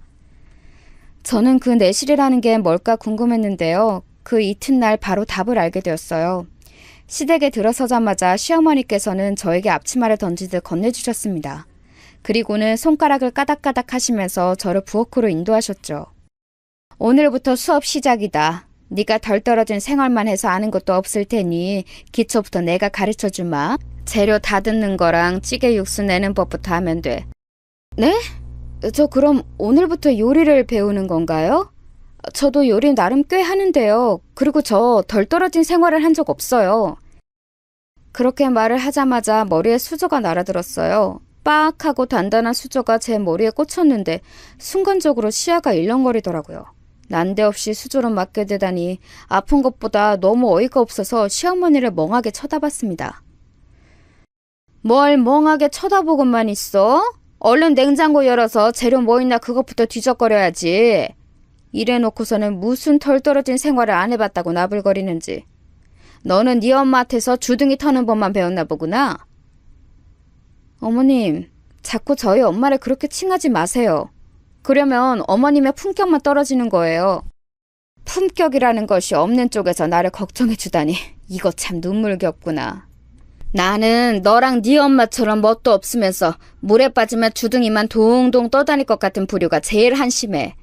저는 그 내실이라는 게 뭘까 궁금했는데요. 그 이튿날 바로 답을 알게 되었어요. 시댁에 들어서자마자 시어머니께서는 저에게 앞치마를 던지듯 건네주셨습니다. 그리고는 손가락을 까닥까닥 하시면서 저를 부엌으로 인도하셨죠. 오늘부터 수업 시작이다. 네가 덜 떨어진 생활만 해서 아는 것도 없을 테니 기초부터 내가 가르쳐주마. 재료 다듬는 거랑 찌개 육수 내는 법부터 하면 돼. 네? 저 그럼 오늘부터 요리를 배우는 건가요? 저도 요리 나름 꽤 하는데요. 그리고 저 덜 떨어진 생활을 한 적 없어요. 그렇게 말을 하자마자 머리에 수저가 날아들었어요. 빡 하고 단단한 수저가 제 머리에 꽂혔는데 순간적으로 시야가 일렁거리더라고요. 난데없이 수저로 맞게 되다니 아픈 것보다 너무 어이가 없어서 시어머니를 멍하게 쳐다봤습니다. 뭘 멍하게 쳐다보고만 있어? 얼른 냉장고 열어서 재료 뭐 있나 그것부터 뒤적거려야지. 이래놓고서는 무슨 털 떨어진 생활을 안 해봤다고 나불거리는지. 너는 네 엄마한테서 주둥이 터는 법만 배웠나 보구나. 어머님, 자꾸 저희 엄마를 그렇게 칭하지 마세요. 그러면 어머님의 품격만 떨어지는 거예요. 품격이라는 것이 없는 쪽에서 나를 걱정해주다니 이거 참 눈물겹구나. 나는 너랑 네 엄마처럼 뭣도 없으면서 물에 빠지면 주둥이만 동동 떠다닐 것 같은 부류가 제일 한심해.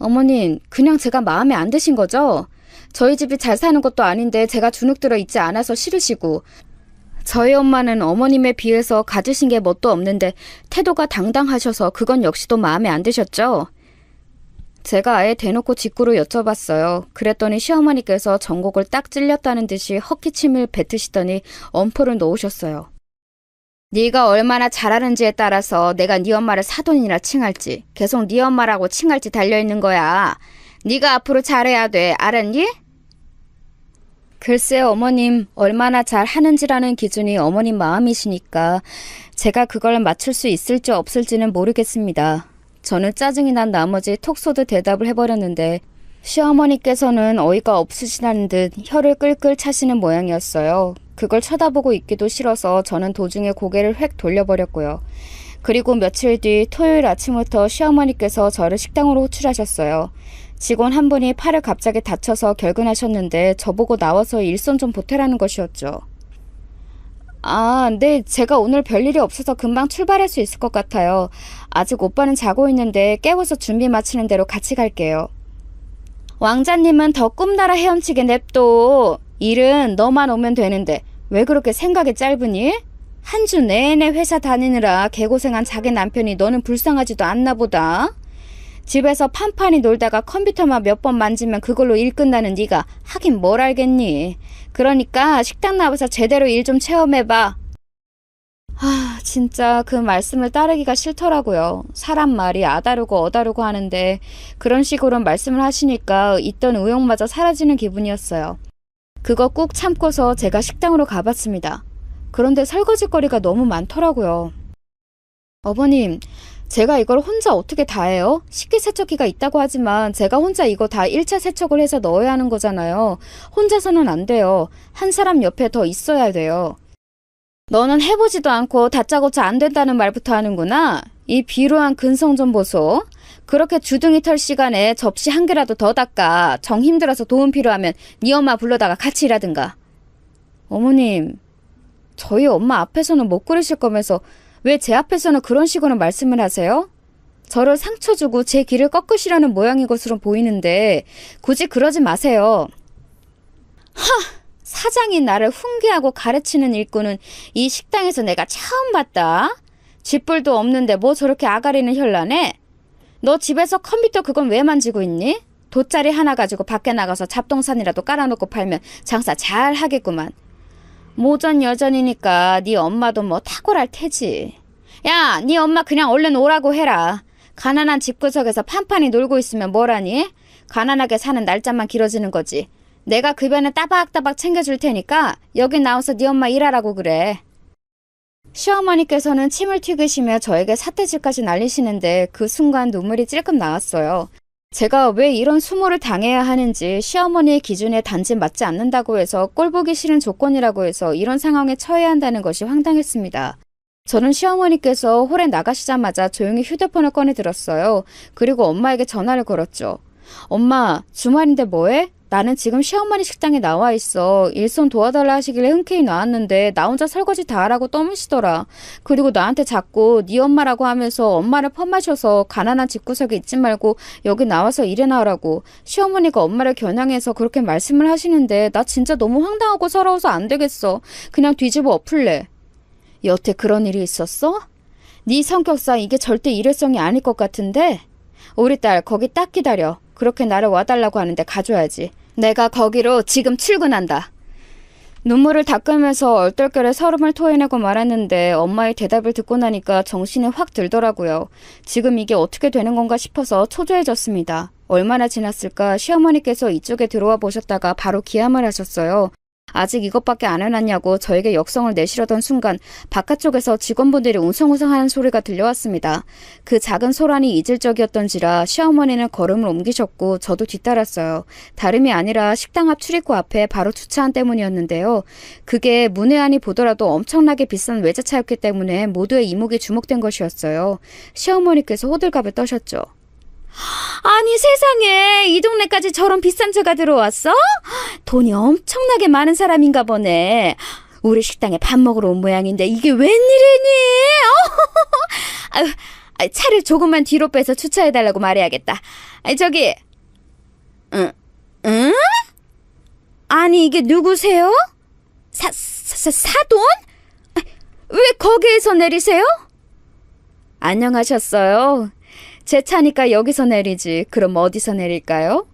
어머님, 그냥 제가 마음에 안 드신 거죠? 저희 집이 잘 사는 것도 아닌데 제가 주눅 들어 있지 않아서 싫으시고 저희 엄마는 어머님에 비해서 가지신 게 뭣도 없는데 태도가 당당하셔서 그건 역시도 마음에 안 드셨죠? 제가 아예 대놓고 직구로 여쭤봤어요. 그랬더니 시어머니께서 전곡을 딱 찔렸다는 듯이 헛기침을 뱉으시더니 엄포를 놓으셨어요. 네가 얼마나 잘하는지에 따라서 내가 네 엄마를 사돈이라 칭할지 계속 네 엄마라고 칭할지 달려있는 거야. 네가 앞으로 잘해야 돼. 알았니? 글쎄 어머님, 얼마나 잘하는지라는 기준이 어머님 마음이시니까 제가 그걸 맞출 수 있을지 없을지는 모르겠습니다. 저는 짜증이 난 나머지 톡 쏘듯 대답을 해버렸는데 시어머니께서는 어이가 없으시다는 듯 혀를 끌끌 차시는 모양이었어요. 그걸 쳐다보고 있기도 싫어서 저는 도중에 고개를 획 돌려버렸고요. 그리고 며칠 뒤 토요일 아침부터 시어머니께서 저를 식당으로 호출하셨어요. 직원 한 분이 팔을 갑자기 다쳐서 결근하셨는데 저보고 나와서 일손 좀 보태라는 것이었죠. 아, 네, 제가 오늘 별일이 없어서 금방 출발할 수 있을 것 같아요. 아직 오빠는 자고 있는데 깨워서 준비 마치는 대로 같이 갈게요. 왕자님은 더 꿈나라 헤엄치게 냅둬. 일은 너만 오면 되는데 왜 그렇게 생각이 짧으니? 한 주 내내 회사 다니느라 개고생한 자기 남편이 너는 불쌍하지도 않나 보다. 집에서 판판히 놀다가 컴퓨터만 몇 번 만지면 그걸로 일 끝나는 네가 하긴 뭘 알겠니. 그러니까 식당 나와서 제대로 일 좀 체험해봐. 진짜 그 말씀을 따르기가 싫더라고요. 사람 말이 아다르고 어다르고 하는데 그런 식으로 말씀을 하시니까 있던 의욕마저 사라지는 기분이었어요. 그거 꾹 참고서 제가 식당으로 가봤습니다. 그런데 설거지거리가 너무 많더라고요. 어머님, 제가 이걸 혼자 어떻게 다 해요? 식기세척기가 있다고 하지만 제가 혼자 이거 다 1차 세척을 해서 넣어야 하는 거잖아요. 혼자서는 안 돼요. 한 사람 옆에 더 있어야 돼요. 너는 해보지도 않고 다짜고짜 안 된다는 말부터 하는구나. 이 비루한 근성 좀 보소. 그렇게 주둥이 털 시간에 접시 한 개라도 더 닦아. 정 힘들어서 도움 필요하면 네 엄마 불러다가 같이 일하든가. 어머님, 저희 엄마 앞에서는 못 그러실 거면서 왜 제 앞에서는 그런 식으로 말씀을 하세요? 저를 상처 주고 제 길을 꺾으시려는 모양인 것으로 보이는데 굳이 그러지 마세요. 사장이 나를 훈계하고 가르치는 일꾼은 이 식당에서 내가 처음 봤다. 쥐뿔도 없는데 뭐 저렇게 아가리는 현란해? 너 집에서 컴퓨터 그건 왜 만지고 있니? 돗자리 하나 가지고 밖에 나가서 잡동산이라도 깔아놓고 팔면 장사 잘 하겠구만. 모전 여전이니까 네 엄마도 뭐 탁월할 테지. 야, 네 엄마 그냥 얼른 오라고 해라. 가난한 집구석에서 판판히 놀고 있으면 뭐라니? 가난하게 사는 날짜만 길어지는 거지. 내가 급여는 따박따박 챙겨줄 테니까 여기 나와서 네 엄마 일하라고 그래. 시어머니께서는 침을 튀기시며 저에게 삿대질까지 날리시는데 그 순간 눈물이 찔끔 나왔어요. 제가 왜 이런 수모를 당해야 하는지, 시어머니의 기준에 단지 맞지 않는다고 해서 꼴보기 싫은 조건이라고 해서 이런 상황에 처해야 한다는 것이 황당했습니다. 저는 시어머니께서 홀에 나가시자마자 조용히 휴대폰을 꺼내 들었어요. 그리고 엄마에게 전화를 걸었죠. 엄마, 주말인데 뭐해? 나는 지금 시어머니 식당에 나와 있어. 일손 도와달라 하시길래 흔쾌히 나왔는데 나 혼자 설거지 다 하라고 떠무시더라. 그리고 나한테 자꾸 네 엄마라고 하면서 엄마를 펌마셔서 가난한 집구석에 있지 말고 여기 나와서 일해나 하라고. 시어머니가 엄마를 겨냥해서 그렇게 말씀을 하시는데 나 진짜 너무 황당하고 서러워서 안 되겠어. 그냥 뒤집어 엎을래. 여태 그런 일이 있었어? 네 성격상 이게 절대 일회성이 아닐 것 같은데? 우리 딸 거기 딱 기다려. 그렇게 나를 와달라고 하는데 가줘야지. 내가 거기로 지금 출근한다. 눈물을 닦으면서 얼떨결에 서름을 토해내고 말았는데 엄마의 대답을 듣고 나니까 정신이 확 들더라고요. 지금 이게 어떻게 되는 건가 싶어서 초조해졌습니다. 얼마나 지났을까 시어머니께서 이쪽에 들어와 보셨다가 바로 기함을 하셨어요. 아직 이것밖에 안 해놨냐고 저에게 역성을 내시려던 순간 바깥쪽에서 직원분들이 웅성웅성하는 소리가 들려왔습니다. 그 작은 소란이 이질적이었던지라 시어머니는 걸음을 옮기셨고 저도 뒤따랐어요. 다름이 아니라 식당 앞 출입구 앞에 바로 주차한 때문이었는데요. 그게 문외한이 보더라도 엄청나게 비싼 외제차였기 때문에 모두의 이목이 주목된 것이었어요. 시어머니께서 호들갑을 떠셨죠. 아니 세상에, 이 동네까지 저런 비싼 차가 들어왔어? 돈이 엄청나게 많은 사람인가 보네. 우리 식당에 밥 먹으러 온 모양인데 이게 웬일이니? 차를 조금만 뒤로 빼서 주차해달라고 말해야겠다. 저기, 응? 아니 이게 누구세요? 사돈? 왜 거기에서 내리세요? 안녕하셨어요. 제 차니까 여기서 내리지. 그럼 어디서 내릴까요?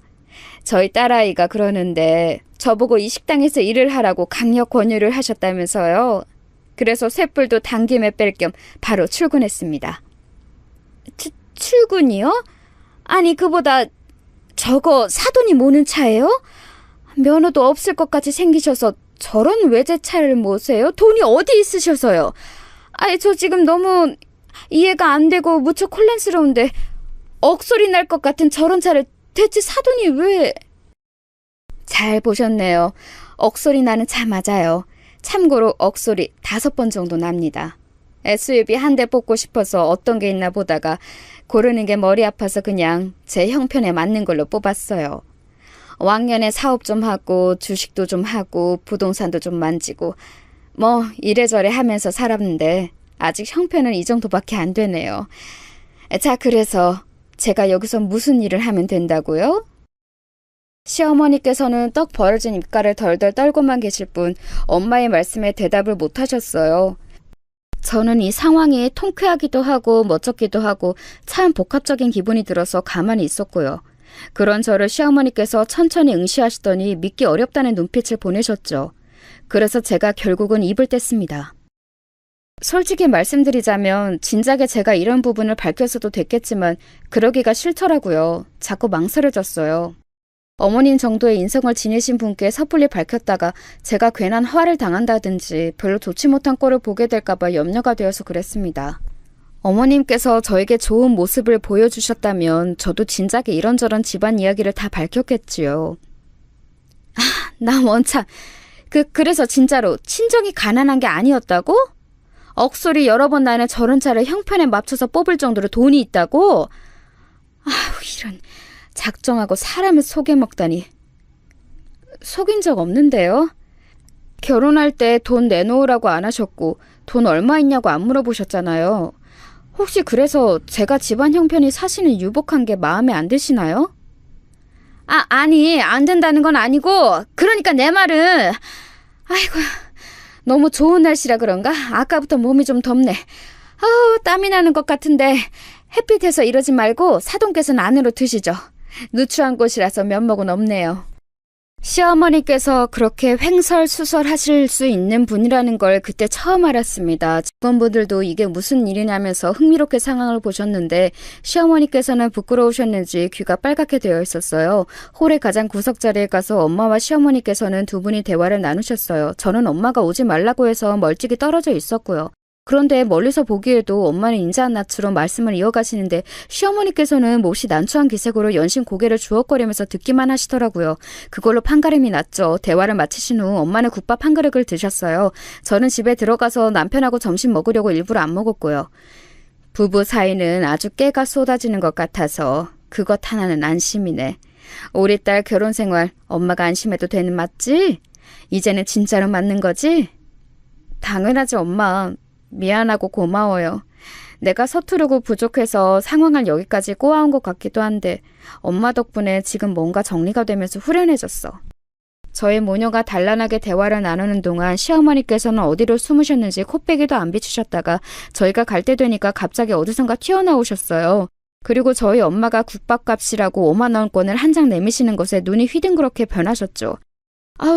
저희 딸아이가 그러는데 저보고 이 식당에서 일을 하라고 강력 권유를 하셨다면서요. 그래서 쇳불도 당김에 뺄 겸 바로 출근했습니다. 출근이요? 아니 그보다 저거 사돈이 모는 차예요? 면허도 없을 것 같이 생기셔서 저런 외제차를 모세요? 돈이 어디 있으셔서요? 저 지금 너무 이해가 안 되고 무척 혼란스러운데 억소리 날 것 같은 저런 차를 대체 사돈이 왜... 잘 보셨네요. 억소리 나는 차 맞아요. 참고로 억소리 5번 정도 납니다. SUV 한 대 뽑고 싶어서 어떤 게 있나 보다가 고르는 게 머리 아파서 그냥 제 형편에 맞는 걸로 뽑았어요. 왕년에 사업 좀 하고 주식도 좀 하고 부동산도 좀 만지고 뭐 이래저래 하면서 살았는데 아직 형편은 이 정도밖에 안 되네요. 자, 그래서 제가 여기서 무슨 일을 하면 된다고요? 시어머니께서는 떡 벌어진 입가를 덜덜 떨고만 계실 뿐 엄마의 말씀에 대답을 못 하셨어요. 저는 이 상황이 통쾌하기도 하고 멋쩍기도 하고 참 복합적인 기분이 들어서 가만히 있었고요. 그런 저를 시어머니께서 천천히 응시하시더니 믿기 어렵다는 눈빛을 보내셨죠. 그래서 제가 결국은 입을 뗐습니다. 솔직히 말씀드리자면 진작에 제가 이런 부분을 밝혔어도 됐겠지만 그러기가 싫더라고요. 자꾸 망설여졌어요. 어머님 정도의 인성을 지니신 분께 섣불리 밝혔다가 제가 괜한 화를 당한다든지 별로 좋지 못한 꼴을 보게 될까봐 염려가 되어서 그랬습니다. 어머님께서 저에게 좋은 모습을 보여주셨다면 저도 진작에 이런저런 집안 이야기를 다 밝혔겠지요. 나 원참 그래서 진짜로 친정이 가난한 게 아니었다고? 억소리 여러 번 나는 저런 차를 형편에 맞춰서 뽑을 정도로 돈이 있다고? 이런 작정하고 사람을 속여먹다니. 속인 적 없는데요? 결혼할 때 돈 내놓으라고 안 하셨고 돈 얼마 있냐고 안 물어보셨잖아요. 혹시 그래서 제가 집안 형편이 사실은 유복한 게 마음에 안 드시나요? 아니 안 된다는 건 아니고 그러니까 내 말은 아이고 너무 좋은 날씨라 그런가? 아까부터 몸이 좀 덥네. 땀이 나는 것 같은데 햇빛에서 이러지 말고 사돈께서는 안으로 드시죠. 누추한 곳이라서 면목은 없네요. 시어머니께서 그렇게 횡설수설하실 수 있는 분이라는 걸 그때 처음 알았습니다. 직원분들도 이게 무슨 일이냐면서 흥미롭게 상황을 보셨는데 시어머니께서는 부끄러우셨는지 귀가 빨갛게 되어 있었어요. 홀의 가장 구석자리에 가서 엄마와 시어머니께서는 두 분이 대화를 나누셨어요. 저는 엄마가 오지 말라고 해서 멀찍이 떨어져 있었고요. 그런데 멀리서 보기에도 엄마는 인자한 낯으로 말씀을 이어가시는데 시어머니께서는 몹시 난처한 기색으로 연신 고개를 주걱거리면서 듣기만 하시더라고요. 그걸로 판가름이 났죠. 대화를 마치신 후 엄마는 국밥 한 그릇을 드셨어요. 저는 집에 들어가서 남편하고 점심 먹으려고 일부러 안 먹었고요. 부부 사이는 아주 깨가 쏟아지는 것 같아서 그것 하나는 안심이네. 우리 딸 결혼 생활 엄마가 안심해도 되는 맞지? 이제는 진짜로 맞는 거지? 당연하지 엄마. 미안하고 고마워요. 내가 서투르고 부족해서 상황을 여기까지 꼬아온 것 같기도 한데 엄마 덕분에 지금 뭔가 정리가 되면서 후련해졌어. 저의 모녀가 단란하게 대화를 나누는 동안 시어머니께서는 어디로 숨으셨는지 코빼기도 안 비추셨다가 저희가 갈 때 되니까 갑자기 어디선가 튀어나오셨어요. 그리고 저희 엄마가 국밥값이라고 5만 원권을 한 장 내미시는 것에 눈이 휘둥그렇게 변하셨죠.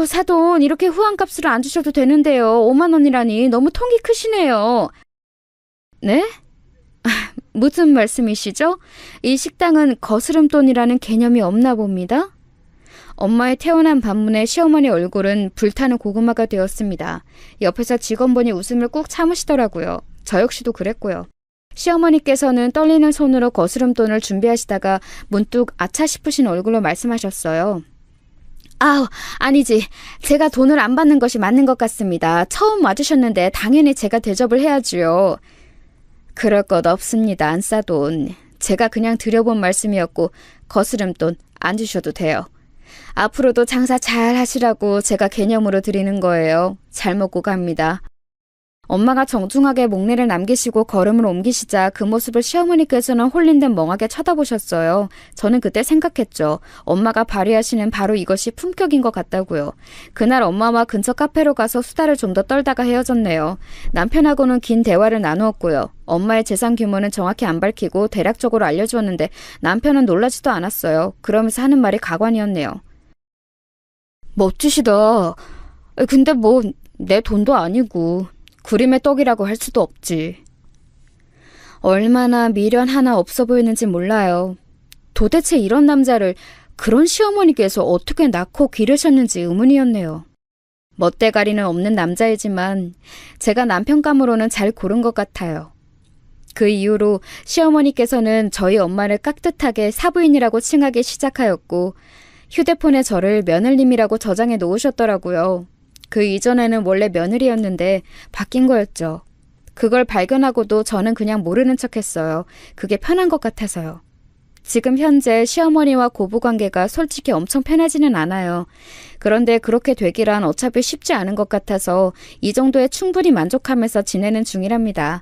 사돈 이렇게 후한값으로 안 주셔도 되는데요. 5만 원이라니 너무 통이 크시네요. 네? 무슨 말씀이시죠? 이 식당은 거스름돈이라는 개념이 없나 봅니다. 엄마의 태어난 반문에 시어머니 얼굴은 불타는 고구마가 되었습니다. 옆에서 직원분이 웃음을 꾹 참으시더라고요. 저 역시도 그랬고요. 시어머니께서는 떨리는 손으로 거스름돈을 준비하시다가 문득 아차 싶으신 얼굴로 말씀하셨어요. 아니지. 제가 돈을 안 받는 것이 맞는 것 같습니다. 처음 와주셨는데 당연히 제가 대접을 해야지요. 그럴 것 없습니다. 안싸돈. 제가 그냥 드려본 말씀이었고 거스름돈 안 주셔도 돼요. 앞으로도 장사 잘 하시라고 제가 개념으로 드리는 거예요. 잘 먹고 갑니다. 엄마가 정중하게 목례를 남기시고 걸음을 옮기시자 그 모습을 시어머니께서는 홀린 듯 멍하게 쳐다보셨어요. 저는 그때 생각했죠. 엄마가 발휘하시는 바로 이것이 품격인 것 같다고요. 그날 엄마와 근처 카페로 가서 수다를 좀 더 떨다가 헤어졌네요. 남편하고는 긴 대화를 나누었고요. 엄마의 재산 규모는 정확히 안 밝히고 대략적으로 알려주었는데 남편은 놀라지도 않았어요. 그러면서 하는 말이 가관이었네요. 멋지시다. 근데 뭐 내 돈도 아니고 그림의 떡이라고 할 수도 없지. 얼마나 미련 하나 없어 보이는지 몰라요. 도대체 이런 남자를 그런 시어머니께서 어떻게 낳고 기르셨는지 의문이었네요. 멋대가리는 없는 남자이지만 제가 남편감으로는 잘 고른 것 같아요. 그 이후로 시어머니께서는 저희 엄마를 깍듯하게 사부인이라고 칭하기 시작하였고 휴대폰에 저를 며느님이라고 저장해 놓으셨더라고요. 그 이전에는 원래 며느리였는데 바뀐 거였죠. 그걸 발견하고도 저는 그냥 모르는 척했어요. 그게 편한 것 같아서요. 지금 현재 시어머니와 고부관계가 솔직히 엄청 편하지는 않아요. 그런데 그렇게 되기란 어차피 쉽지 않은 것 같아서 이 정도에 충분히 만족하면서 지내는 중이랍니다.